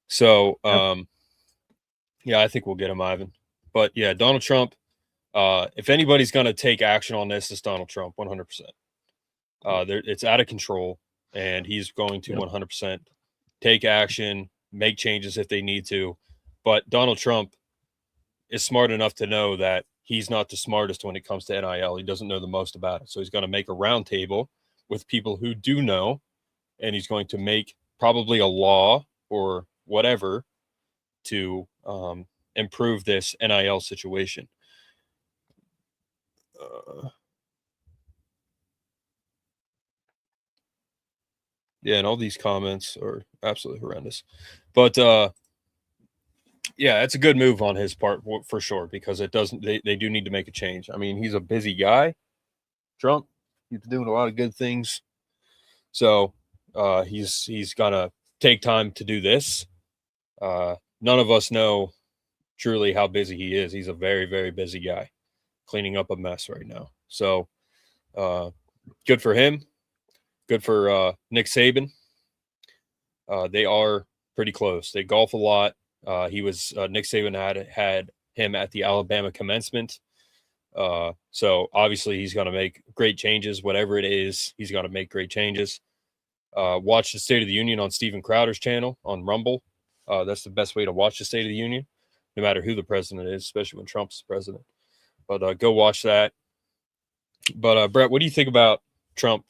A: So, yeah, I think we'll get him, Ivan. But, yeah, Donald Trump, if anybody's going to take action on this, it's Donald Trump, 100%. It's out of control, and he's going to 100% take action, make changes if they need to. But Donald Trump is smart enough to know that he's not the smartest when it comes to NIL. He doesn't know the most about it. So he's going to make a roundtable with people who do know, and he's going to make probably a law or whatever to improve this NIL situation. Yeah, and all these comments are absolutely horrendous. But yeah, it's a good move on his part for sure, because it doesn't. They do need to make a change. I mean, he's a busy guy, Trump. He's doing a lot of good things, so he's gonna take time to do this. None of us know truly how busy he is. He's a very, very busy guy, cleaning up a mess right now. So good for him. Good for Nick Saban. They are pretty close. They golf a lot. He was Nick Saban had him at the Alabama commencement. So obviously he's going to make great changes. Whatever it is, he's going to make great changes. Watch the State of the Union on Steven Crowder's channel on Rumble. That's the best way to watch the State of the Union, no matter who the president is, especially when Trump's president. But go watch that. But Brett, what do you think about Trump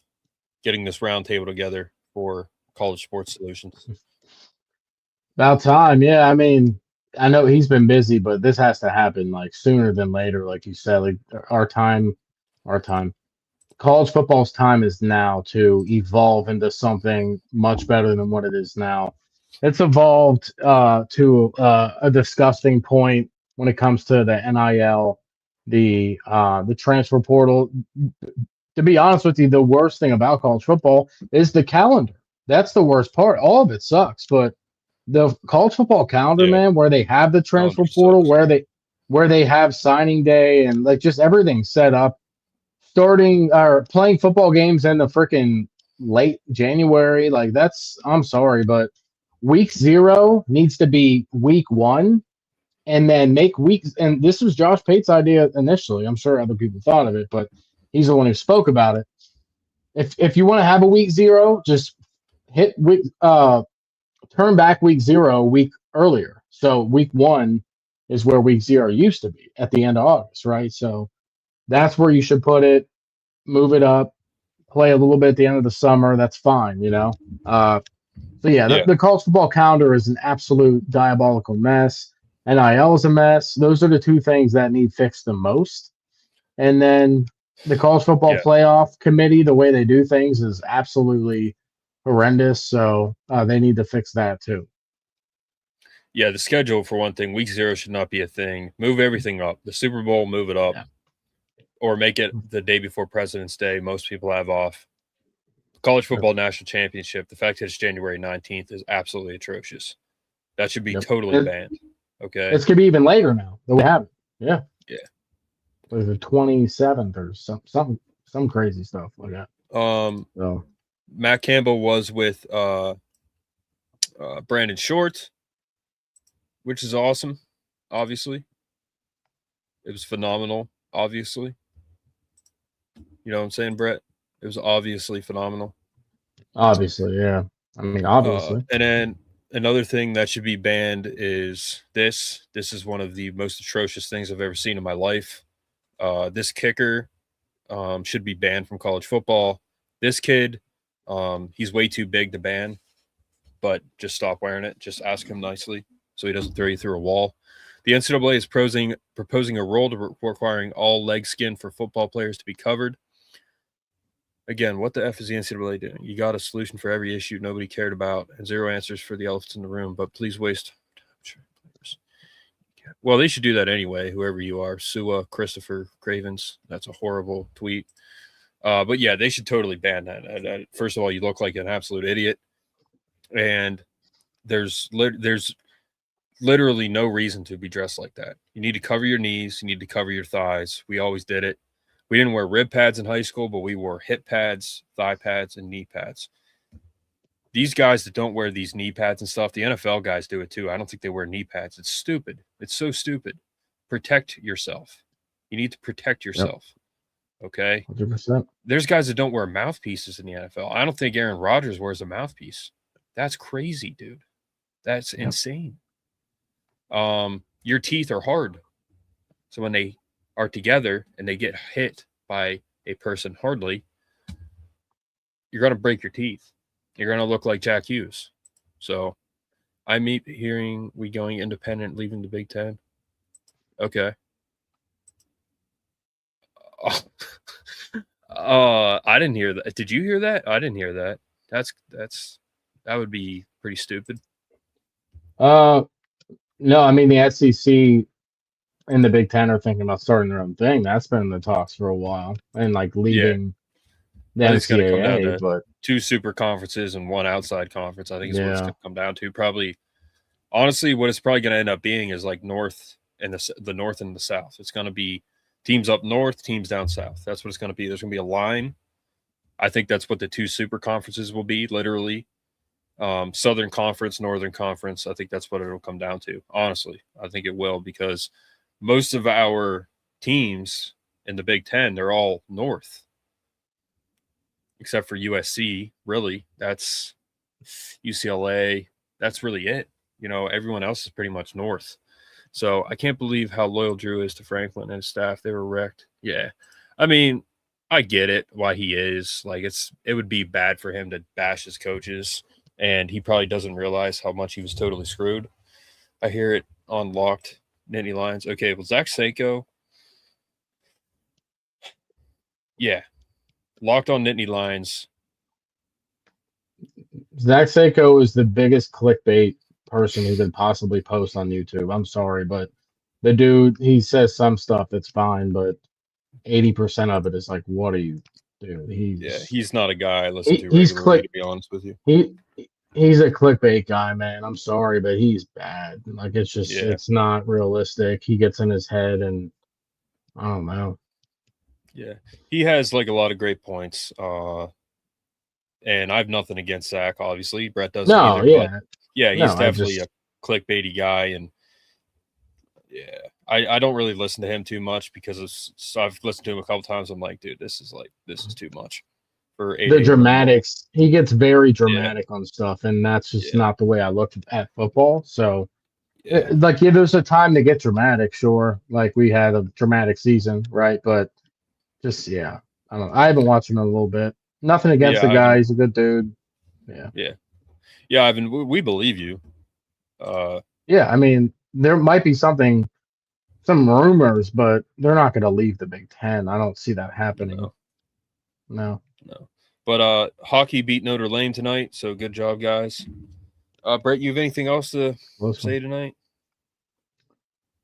A: getting this roundtable together for college sports solutions?
C: About time. Yeah, I mean, I know he's been busy, but this has to happen like sooner than later, like you said. Like our time. College football's time is now to evolve into something much better than what it is now. It's evolved to a disgusting point when it comes to the NIL, the transfer portal. To be honest with you, the worst thing about college football is the calendar. That's the worst part. All of it sucks, but the college football calendar, man, where they have the transfer portal, where they have signing day and like just everything set up, starting or playing football games in the freaking late January, like I'm sorry, but week 0 needs to be week 1, and then make weeks. And this was Josh Pate's idea initially. I'm sure other people thought of it, but he's the one who spoke about it. If you want to have a week 0, just hit week turn back week 0 a week earlier. So week 1 is where week 0 used to be at the end of August, right? So that's where you should put it. Move it up, play a little bit at the end of the summer. That's fine, you know. So yeah, the college football calendar is an absolute diabolical mess. NIL is a mess. Those are the two things that need fixed the most. And then the college football playoff committee, the way they do things is absolutely horrendous. So they need to fix that too.
A: Yeah, the schedule, for one thing, week 0 should not be a thing. Move everything up. The Super Bowl, move it up. Yeah. Or make it the day before President's Day. Most people have off. College football national championship, the fact that it's January 19th is absolutely atrocious. That should be totally banned. Okay.
C: It's going to be even later now. We have it. Yeah. Was it 27th or some crazy stuff like that? So
A: Matt Campbell was with Brandon Short, which is awesome. Obviously, it was phenomenal. Obviously, you know what I'm saying, Brett? It was obviously phenomenal.
C: obviously, yeah. I mean, obviously.
A: And then another thing that should be banned is this. This is one of the most atrocious things I've ever seen in my life. This kicker should be banned from college football. This kid, he's way too big to ban, but just stop wearing it. Just ask him nicely so he doesn't throw you through a wall. The NCAA is proposing a rule requiring all leg skin for football players to be covered. Again, what the F is the NCAA doing? You got a solution for every issue nobody cared about and zero answers for the elephants in the room, but please waste. Well, they should do that anyway, whoever you are. Sua, Christopher, Cravens. That's a horrible tweet. But yeah, they should totally ban that. First of all, you look like an absolute idiot. And there's literally no reason to be dressed like that. You need to cover your knees. You need to cover your thighs. We always did it. We didn't wear rib pads in high school, but we wore hip pads, thigh pads, and knee pads. These guys that don't wear these knee pads and stuff, the NFL guys do it too. I don't think they wear knee pads. It's stupid. It's so stupid. Protect yourself. You need to protect yourself. Yep. Okay?
C: 100%. There's
A: guys that don't wear mouthpieces in the NFL. I don't think Aaron Rodgers wears a mouthpiece. That's crazy, dude. That's insane. Your teeth are hard. So when they are together and they get hit by a person hardly, you're going to break your teeth. You're going to look like Jack Hughes. So I'm hearing we going independent, leaving the Big Ten. Okay. I didn't hear that. Did you hear that? I didn't hear that. That would be pretty stupid.
C: No, I mean the SEC and the Big Ten are thinking about starting their own thing. That's been in the talks for a while, and like leaving the NCAA. But 2
A: super conferences and 1 outside conference, I think is what it's going to come down to. Probably, honestly, what it's probably going to end up being is like North and the North and the South. It's going to be teams up north, teams down south. That's what it's going to be. There's going to be a line. I think that's what the 2 super conferences will be, literally. Southern Conference, Northern Conference. I think that's what it'll come down to. Honestly, I think it will, because most of our teams in the Big Ten, they're all north, except for USC. Really, that's UCLA. That's really it. You know, everyone else is pretty much north. So I can't believe how loyal Drew is to Franklin and his staff. They were wrecked. Yeah, I mean, I get it why he is. Like, it would be bad for him to bash his coaches. And he probably doesn't realize how much he was totally screwed. I hear it on Locked Nittany Lions. Okay, well, Zach Seiko. Yeah. Locked on Nittany Lions.
C: Zach Seiko is the biggest clickbait person who could possibly post on YouTube. I'm sorry, but the dude, he says some stuff that's fine, but 80% of it is like, what are you doing?
A: He's not a guy I listen to regularly, to be honest with you.
C: He's a clickbait guy, man. I'm sorry, but he's bad. Like, it's just, it's not realistic. He gets in his head, and I don't know.
A: Yeah, he has like a lot of great points. And I have nothing against Zach, obviously. Brett doesn't either. He's definitely a clickbaity guy, and I don't really listen to him too much because I've listened to him a couple times. I'm like, dude, this is too much. For
C: the dramatics, he gets very dramatic on stuff, and that's just not the way I look at football. So, there's a time to get dramatic, sure. Like, we had a dramatic season, right? But just I don't know. I haven't watched him in a little bit. Nothing against the guy; he's a good dude.
A: Yeah, Ivan, we believe you.
C: I mean, there might be some rumors, but they're not going to leave the Big Ten. I don't see that happening. No.
A: But hockey beat Notre Dame tonight, so good job, guys. Brett, you have anything else to say tonight?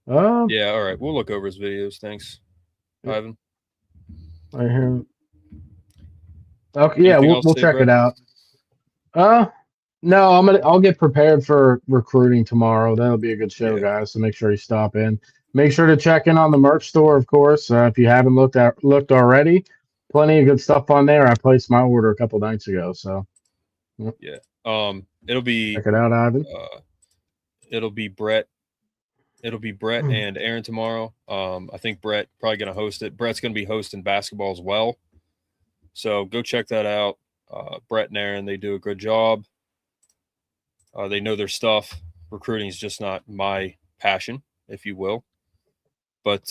A: All right. We'll look over his videos. Thanks, Ivan.
C: Right here. Okay, we'll check it out. No, I'll get prepared for recruiting tomorrow. That'll be a good show, guys. So make sure you stop in. Make sure to check in on the merch store, of course. If you haven't looked already, plenty of good stuff on there. I placed my order a couple nights ago, so
A: Yeah. It'll be
C: check it out, Ivan.
A: it'll be Brett and Aaron tomorrow. I think Brett probably going to host it. Brett's going to be hosting basketball as well. So go check that out. Brett and Aaron, they do a good job. They know their stuff. Recruiting is just not my passion, if you will. But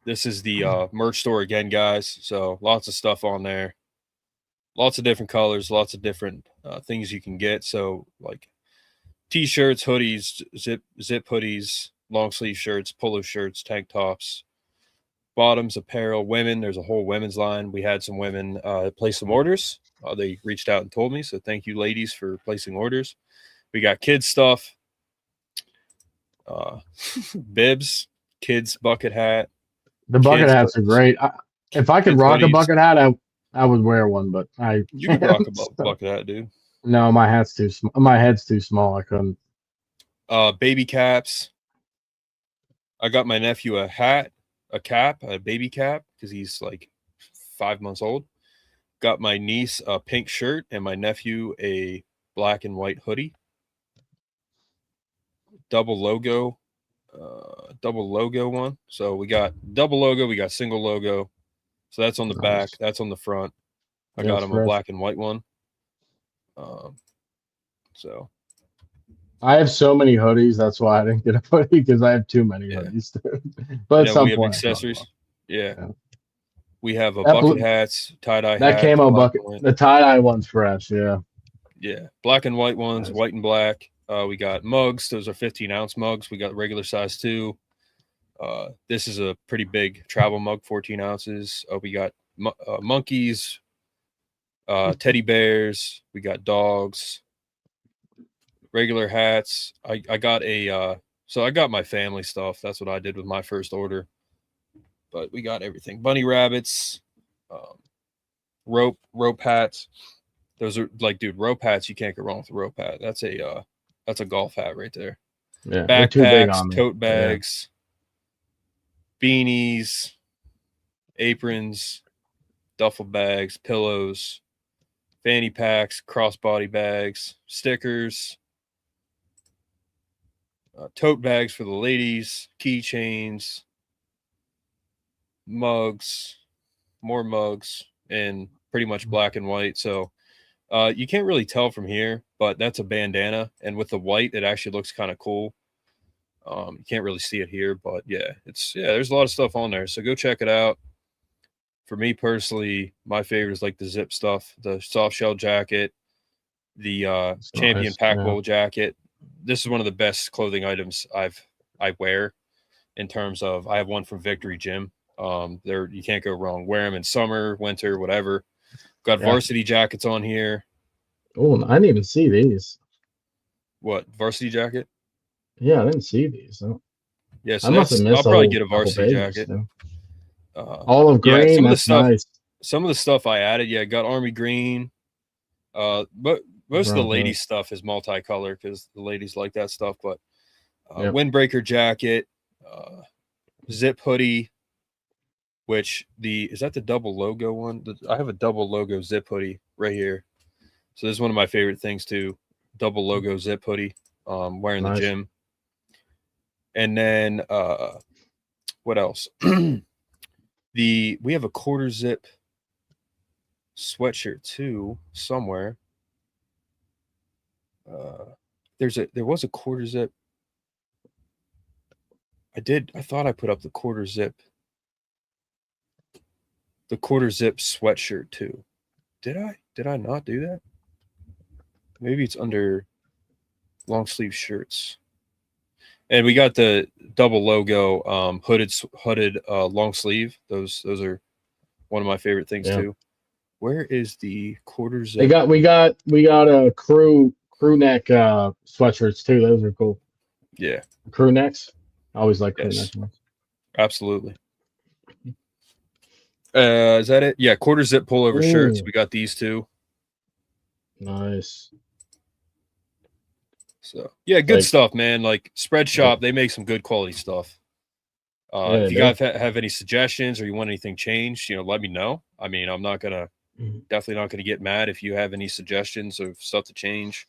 A: this is the merch store again, guys. So lots of stuff on there. Lots of different colors, lots of different things you can get. So like T-shirts, hoodies, zip hoodies, long sleeve shirts, polo shirts, tank tops, bottoms, apparel, women. There's a whole women's line. We had some women place some orders. They reached out and told me. So thank you, ladies, for placing orders. We got kids stuff, bibs, kids bucket hat.
C: The bucket
A: kids
C: hats are great. If I could
A: kids
C: rock a
A: hoodies.
C: bucket hat, I would wear one, but
A: You can rock a bucket hat, dude.
C: No, my hat's too small. My head's too small. I couldn't.
A: Baby caps. I got my nephew a hat, a cap, a baby cap, because he's like 5 months old. Got my niece a pink shirt and my nephew a black and white hoodie. Double logo one. So we got double logo, we got single logo. So that's on the back, that's on the front. I got him a black and white one. So
C: I have so many hoodies. That's why I didn't get a hoodie, because I have too many hoodies. But at some
A: we have
C: point,
A: accessories. Yeah.
C: Yeah.
A: We have
C: That
A: bucket hats, tie-dye
C: that
A: hats.
C: camo
A: black
C: bucket,
A: and white.
C: the tie-dye one's fresh. Yeah.
A: Yeah. Black and white ones,
C: Nice.
A: white and black. We got mugs. Those are 15-ounce mugs. We got regular size too. This is a pretty big travel mug, 14 ounces. We got monkeys, teddy bears. We got dogs, regular hats. I got so I got my family stuff. That's what I did with my first order. But we got everything. Bunny rabbits, rope hats. Those are like, dude, rope hats. You can't go wrong with a rope hat. That's a golf hat right there.
C: Yeah. They're too big
A: Backpacks,
C: on me.
A: tote bags, beanies, aprons, duffel bags, pillows, fanny packs, crossbody bags, stickers, tote bags for the ladies, keychains, mugs, more mugs, and pretty much black and white. So you can't really tell from here, but that's a bandana, and with the white, it actually looks kind of cool. You can't really see it here, but yeah, there's a lot of stuff on there. So go check it out. For me personally, my favorite is like the zip stuff, the soft shell jacket, the Champion Pack Bowl jacket. This is one of the best clothing items I wear in terms of, I have one from Victory Gym. You can't go wrong. Wear them in summer, winter, whatever. Got varsity jackets on here.
C: Oh, I didn't even see these.
A: What, varsity jacket?
C: Yeah, I didn't see these.
A: Yeah, so
C: I must have missed.
A: I'll probably get a varsity jacket.
C: Olive green.
A: Some of the
C: That's
A: stuff,
C: nice.
A: Some of the stuff I added, got army green. But most of the ladies' stuff is multicolor because the ladies like that stuff. But windbreaker jacket, zip hoodie, which is that the double logo one? I have a double logo zip hoodie right here. So this is one of my favorite things too. Double logo zip hoodie. Wearing the gym. And then what else? We have a quarter zip sweatshirt too somewhere. There was a quarter zip. I thought I put up the quarter zip sweatshirt too. Did I not do that? Maybe it's under long sleeve shirts. And we got the double logo hooded long sleeve. Those are one of my favorite things too. Where is the quarter zip?
C: We got a crew neck sweatshirts too. Those are cool.
A: Yeah.
C: Crew necks. I always like crew necks.
A: Absolutely. Is that it? Yeah, quarter zip pullover shirts. We got these two.
C: Nice.
A: So yeah, good
C: Like-
A: stuff, man. Like Spread Shop, they make some good quality stuff.
C: Yeah,
A: if you
C: they
A: guys have any suggestions or you want anything changed, let me know. I mean, I'm not gonna definitely not gonna get mad if you have any suggestions of stuff to change.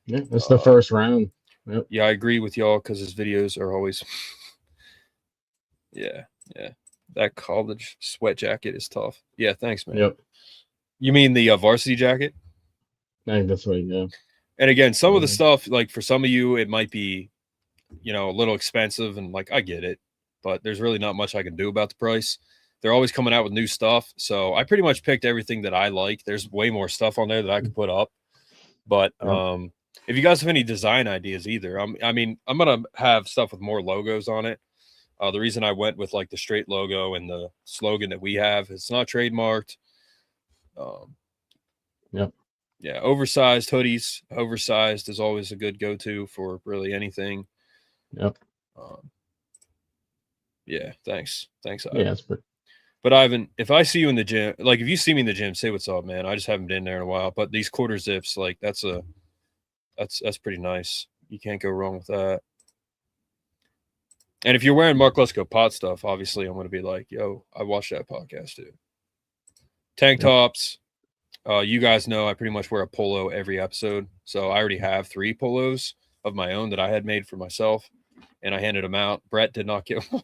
C: Yeah, it's the first round. Yep.
A: Yeah, I agree with y'all because his videos are always yeah. That college sweat jacket is tough. Yeah, thanks, man.
C: Yep.
A: You mean the varsity jacket?
C: I think that's what. Yeah.
A: And again, some of the
C: Mhm.
A: stuff, like for some of you, it might be, a little expensive, and like I get it, but there's really not much I can do about the price. They're always coming out with new stuff, so I pretty much picked everything that I like. There's way more stuff on there that I could put up, but if you guys have any design ideas either, I'm gonna have stuff with more logos on it. The reason I went with like the straight logo and the slogan that we have, it's not trademarked.
C: Yep.
A: Yeah, oversized hoodies. Oversized is always a good go-to for really anything.
C: Yep.
A: Yeah, thanks, Ivan.
C: Yeah, it's pretty.
A: But Ivan, if I see you in the gym, like if you see me in the gym, say what's up, man. I just haven't been there in a while. But these quarter zips, like that's pretty nice. You can't go wrong with that. And if you're wearing Mark Lesko pod stuff, obviously I'm going to be like, yo, I watched that podcast too. Tank tops. You guys know I pretty much wear a polo every episode. So I already have 3 polos of my own that I had made for myself, and I handed them out. Brett did not get one.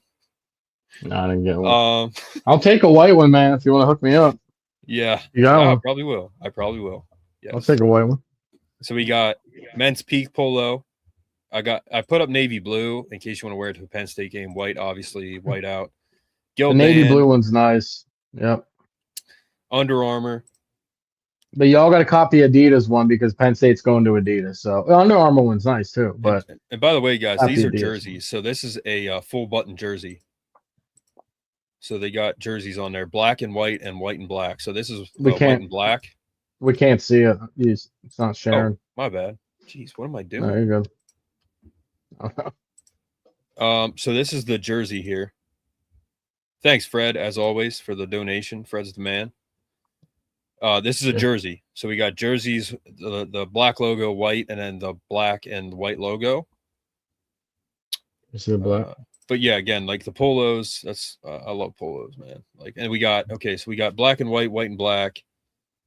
C: No, I didn't get one.
A: Um,
C: I'll take a white one, man. If you want to hook me up,
A: yeah,
C: you got
A: I
C: one.
A: probably will. Yes.
C: I'll take a white one.
A: So we got men's peak polo. I put up navy blue in case you want to wear it to a Penn State game. White, obviously, white out.
C: The
A: Gilt
C: navy
A: band,
C: blue one's nice. Yep.
A: Under Armour.
C: But y'all got to copy Adidas one because Penn State's going to Adidas. So Under Armour one's nice too. But
A: And by the way, guys,
C: copy
A: these are
C: Adidas.
A: jerseys. So this is a full button jersey. So they got jerseys on there, black and white and white and black. So this is
C: We
A: white
C: can't-
A: and black.
C: we can't see it. It's not sharing.
A: My bad. Jeez, what am I doing?
C: There you go.
A: So this is the jersey here. Thanks, Fred, as always, for the donation. Fred's the man. This is a jersey. So we got jerseys, the black logo, white, and then the black and white logo.
C: You see the black?
A: But yeah, again, like the polos, that's I love polos, man. Like, and we got black and white, white and black.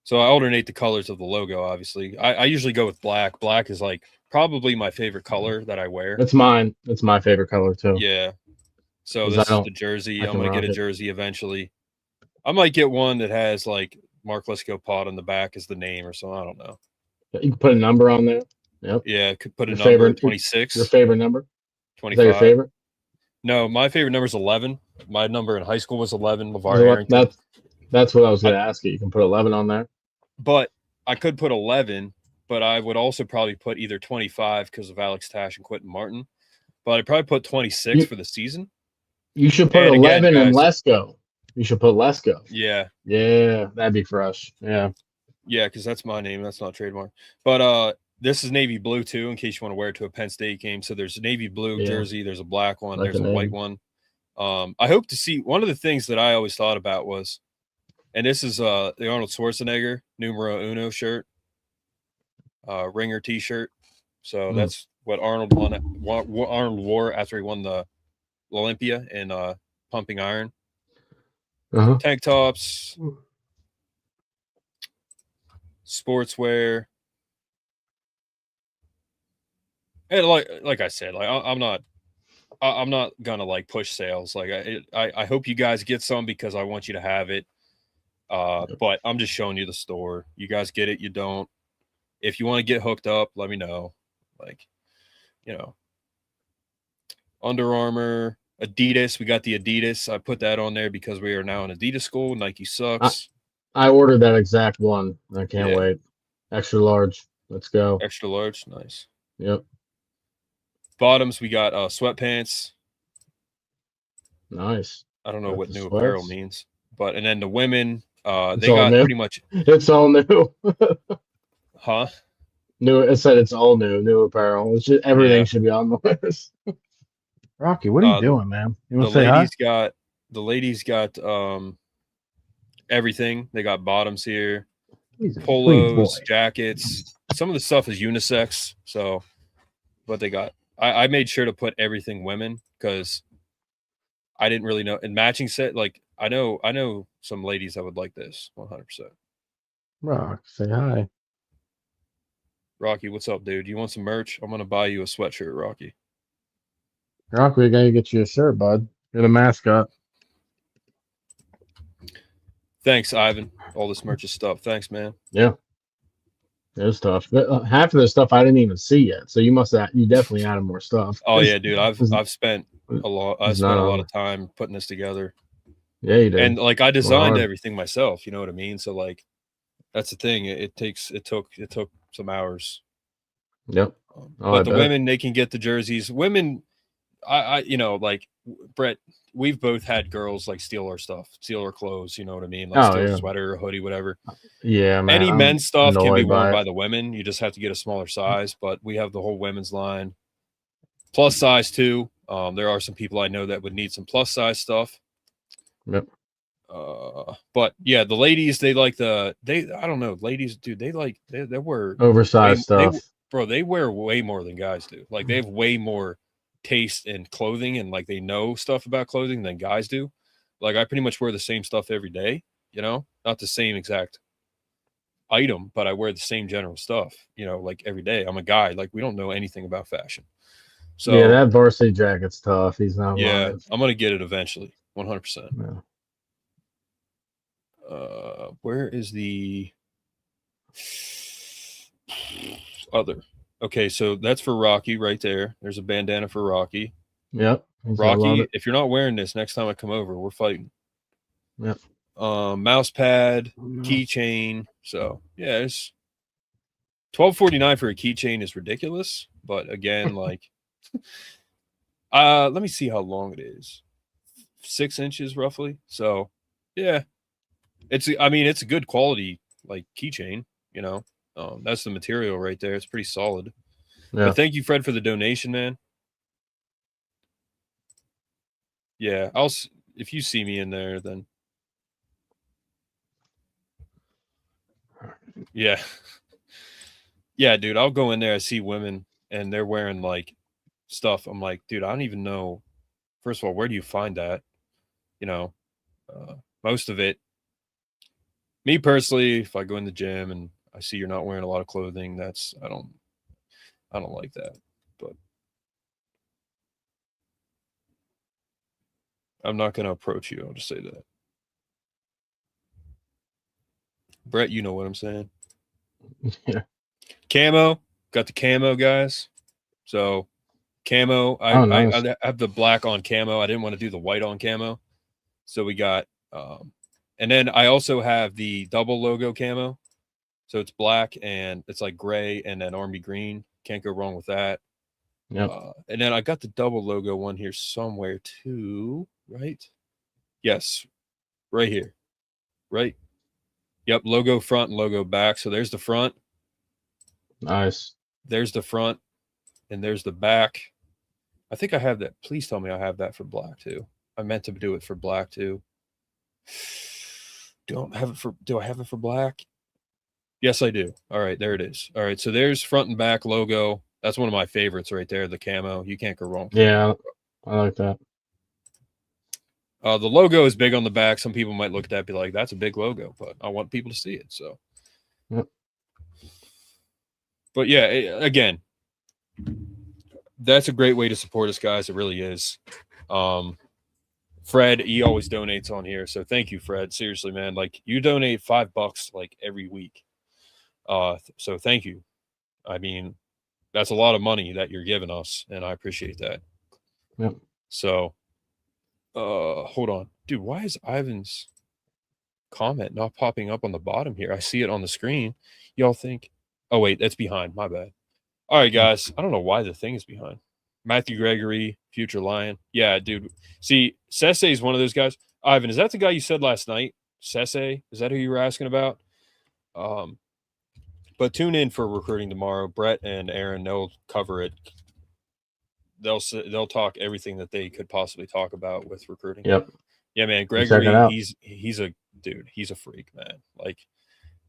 A: So I alternate the colors of the logo. Obviously, I usually go with black. Black is like probably my favorite color that I wear.
C: It's mine. It's my favorite color too.
A: Yeah. So
C: 'Cause
A: this
C: I
A: is the jersey.
C: I
A: I'm
C: can
A: gonna get
C: rock
A: a
C: it.
A: jersey eventually. I might get one that has like Mark Lesko Pod on the back as the name or something. I don't know.
C: You can put a number on there. Yep.
A: Yeah, could put a
C: Your
A: number
C: favorite-
A: 26,
C: Your favorite number? Is that
A: 25.
C: your favorite?
A: No, my favorite number is 11. My number in high school was 11. LeVar
C: Is it-
A: Arrington.
C: That's what I was going to ask you. You can put 11 on there.
A: But I could put 11, but I would also probably put either 25 because of Alex Tash and Quentin Martin. But I'd probably put 26 for the season.
C: You should put
A: And again,
C: 11 and
A: guys-
C: Lesko. You should put Lesko.
A: Yeah.
C: Yeah, that'd be fresh. Yeah.
A: Yeah, because that's my name. That's not trademark. But this is navy blue too, in case you want to wear it to a Penn State game. So there's a navy blue
C: Yeah.
A: jersey, there's a black one,
C: Like
A: there's
C: the
A: a white
C: name.
A: one. I hope to see one of the things that I always thought about was, and this is the Arnold Schwarzenegger numero uno shirt, ringer T-shirt. So that's what Arnold what Arnold wore after he won the Olympia in pumping iron.
C: Uh-huh.
A: Tank tops, sportswear. And like I said, like I'm not gonna like push sales. Like I hope you guys get some because I want you to have it. But I'm just showing you the store. You guys get it, you don't. If you want to get hooked up, let me know. Like, Under Armour, Adidas. We got the Adidas. I put that on there because we are now an Adidas school. Nike sucks.
C: I ordered that exact one. I can't
A: Yeah.
C: wait. Extra large. Let's go.
A: Extra large, nice.
C: Yep.
A: Bottoms, we got sweatpants.
C: Nice.
A: I don't know
C: Got
A: what
C: the
A: new apparel
C: sweats.
A: means, but and then the women,
C: It's
A: they
C: all
A: got
C: new?
A: pretty much,
C: It's all new.
A: huh?
C: New. It said it's all new. New apparel. It's just, everything
A: Yeah.
C: should be on the list. Rocky, what are you doing, man? You want
A: The
C: to say hi?
A: ladies got everything. They got bottoms here,
C: He's a sweet
A: polos,
C: boy.
A: jackets. Some of the stuff is unisex, so what they got. I made sure to put everything women because I didn't really know. And matching set, like I know some ladies that would like this 100%.
C: Rock, say hi.
A: Rocky, what's up, dude? You want some merch? I'm gonna buy you a sweatshirt, Rocky.
C: Rock, we gotta get you a shirt, bud. You're the mascot.
A: Thanks, Ivan. All this merch is stuff. Thanks, man.
C: Yeah. There's stuff. Half of the stuff I didn't even see yet. So you definitely added more stuff.
A: Oh yeah, dude. I've spent a lot. I spent a lot
C: No.
A: of time putting this together.
C: Yeah, you did.
A: And like I designed
C: hard.
A: everything myself. You know what I mean? So like, that's the thing. It took some hours.
C: Yep.
A: But the women, they can get the jerseys. Women, I like Brett. We've both had girls like steal our stuff, steal our clothes. You know what I mean? Like steal a sweater, a hoodie, whatever.
C: Yeah, man.
A: Any men's stuff can be worn
C: by
A: by the women. You just have to get a smaller size. But we have the whole women's line, plus size too. There are some people I know that would need some plus size stuff.
C: Yep.
A: But yeah, the ladies, they like I don't know, ladies, dude, they wear
C: oversized stuff.
A: They wear way more than guys do. Like they have way more taste in clothing and like they know stuff about clothing than guys do. Like I pretty much wear the same stuff every day, you know, not the same exact item, but I wear the same general stuff, you know, like every day. I'm a guy, like we don't know anything about fashion. So
C: yeah, that varsity jacket's tough. He's not live.
A: I'm gonna get it eventually, 100%.
C: Yeah.
A: Where is the other? Okay, so that's for Rocky right there. There's a bandana for Rocky.
C: Yep.
A: Rocky, if you're not wearing this next time I come over, we're fighting.
C: Yep.
A: Mouse pad, keychain. So yeah, it's $12.49 for a keychain is ridiculous. But again, like let me see how long it is. 6 inches roughly. So yeah. It's a good quality like keychain, you know. That's the material right there. It's pretty solid. Yeah. But thank you, Fred, for the donation, man. Yeah, if you see me in there, then yeah. Yeah, dude, I'll go in there. I see women and they're wearing like stuff. I'm like, dude, I don't even know. First of all, where do you find that? You know, most of it. Me personally, if I go in the gym and I see you're not wearing a lot of clothing, I don't like that. But I'm not going to approach you. I'll just say that. Brett, you know what I'm saying?
C: Yeah.
A: Camo, got the camo, guys. So camo, I have the black on camo. I didn't want to do the white on camo. So we got and then I also have the double logo camo. So it's black and it's like gray and then army green. Can't go wrong with that.
C: Yep.
A: And then I got the double logo one here somewhere too, right? Yes, right here. Right? Yep, logo front and logo back. So there's the front.
C: Nice.
A: There's the front and there's the back. I think I have that. Please tell me I have that for black too. I meant to do it for black too. Do I have it for black? Yes, I do. All right, there it is. All right, so there's front and back logo. That's one of my favorites right there, the camo. You can't go wrong.
C: Yeah, I like that.
A: The logo is big on the back. Some people might look at that and be like, that's a big logo, but I want people to see it. So,
C: yep.
A: But yeah, again, that's a great way to support us, guys. It really is. Fred, he always donates on here. So thank you, Fred. Seriously, man. Like you donate $5 like every week. So thank you. I mean, that's a lot of money that you're giving us, and I appreciate that.
C: Yep.
A: So hold on. Dude, why is Ivan's comment not popping up on the bottom here? I see it on the screen. Y'all think, oh wait, that's behind. My bad. All right, guys. I don't know why the thing is behind. Matthew Gregory, future Lion. Yeah, dude. See, Sese is one of those guys. Ivan, is that the guy you said last night? Sese? Is that who you were asking about? But tune in for recruiting tomorrow. Brett and Aaron, they'll cover it. They'll talk everything that they could possibly talk about with recruiting.
C: Yep.
A: Yeah, man. Gregory, he's a dude. He's a freak, man. Like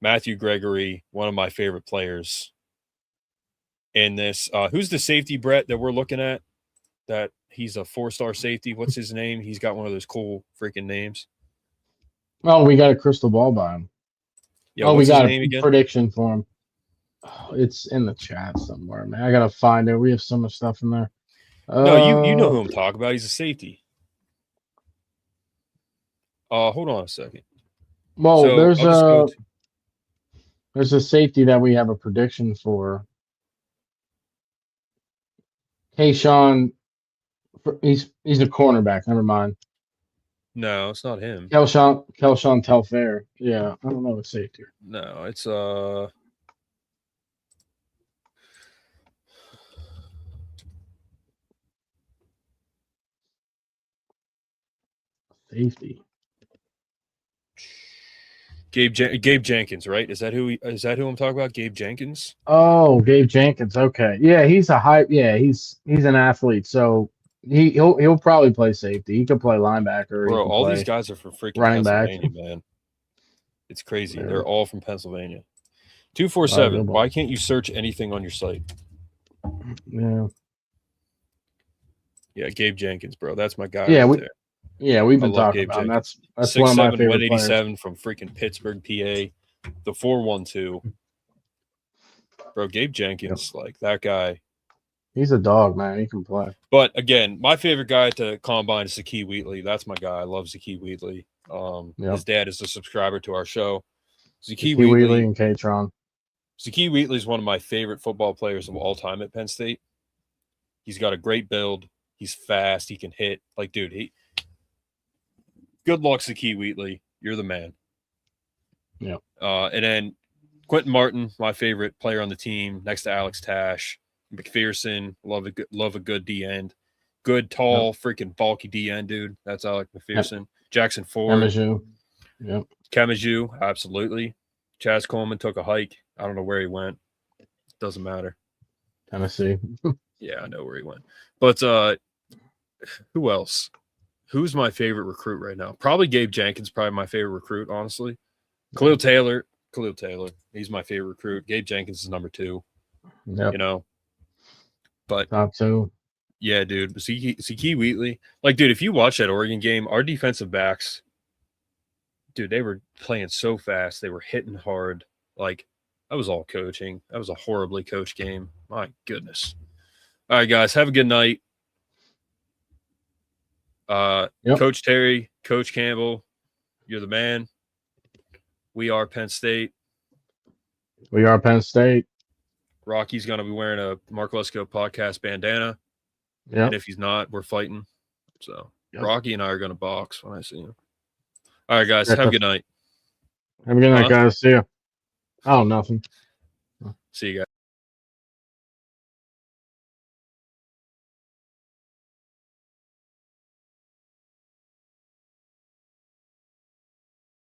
A: Matthew Gregory, one of my favorite players in this. Who's the safety, Brett, that we're looking at? That he's a 4-star safety. What's his name? He's got one of those cool freaking names.
C: Oh, we got a crystal ball by him.
A: Yeah,
C: we
A: what's
C: got
A: his name
C: a
A: again?
C: prediction for him. Oh, it's in the chat somewhere, man. I gotta find it. We have so much stuff in there.
A: No, you know who I'm talking about. He's a safety. Hold on a second.
C: Well,
A: So
C: there's a safety that we have a prediction for. Kayshawn, he's a cornerback. Never mind.
A: No, it's not him.
C: Kelshawn Telfair. Yeah, I don't know what safety.
A: No, it's
C: Safety.
A: Gabe Jenkins, right? Is that who I'm talking about? Gabe Jenkins?
C: Oh, Gabe Jenkins. Okay, yeah, he's a hype. Yeah, he's an athlete, so he'll probably play safety. He could play linebacker.
A: Bro, all these guys are from freaking
C: running back.
A: Pennsylvania, man. It's crazy.
C: Yeah.
A: They're all from Pennsylvania. 247. Why can't you search anything on your site?
C: Yeah.
A: Yeah, Gabe Jenkins, bro. That's my guy.
C: Yeah,
A: right there.
C: Yeah, we've been talking
A: Gabe
C: about him.
A: Jenkins.
C: That's one of my favorite
A: 187
C: players.
A: from freaking Pittsburgh, PA. The 412. Bro, Gabe Jenkins, like that guy.
C: He's a dog, man. He can play.
A: But again, my favorite guy at the combine is Zakee Wheatley. That's my guy. I love Zakee Wheatley. His dad is a subscriber to our show. Zakee Wheatley
C: and Katron.
A: Zakee Wheatley is one of my favorite football players of all time at Penn State. He's got a great build. He's fast. He can hit. Like, dude, good luck, Zakee Wheatley. You're the man.
C: Yeah.
A: And then Quentin Martin, my favorite player on the team, next to Alex Tash. McPherson, love a good D end. Good, tall, freaking bulky D end, dude. That's Alec McPherson. Yep. Jackson Ford.
C: Kamaju. Yep.
A: Kamaju, absolutely. Chaz Coleman took a hike. I don't know where he went. Doesn't matter.
C: Tennessee.
A: Yeah, I know where he went. But who else? Who's my favorite recruit right now? Probably Gabe Jenkins, probably my favorite recruit, honestly. Khalil Taylor. He's my favorite recruit. Gabe Jenkins is number 2.
C: Yep.
A: You know. But
C: top 2.
A: Yeah, dude. Zakee Wheatley. Like, dude, if you watch that Oregon game, our defensive backs, dude, they were playing so fast. They were hitting hard. Like, that was all coaching. That was a horribly coached game. My goodness. All right, guys. Have a good night. Coach Terry, Coach Campbell, you're the man. We are Penn State.
C: We are Penn State.
A: Rocky's going to be wearing a Mark Lesko podcast bandana.
C: Yeah.
A: And if he's not, we're fighting. So Rocky and I are going to box when I see him. All right, guys. Have a good night.
C: Have a good night, guys. See ya. Oh, nothing.
A: See you guys.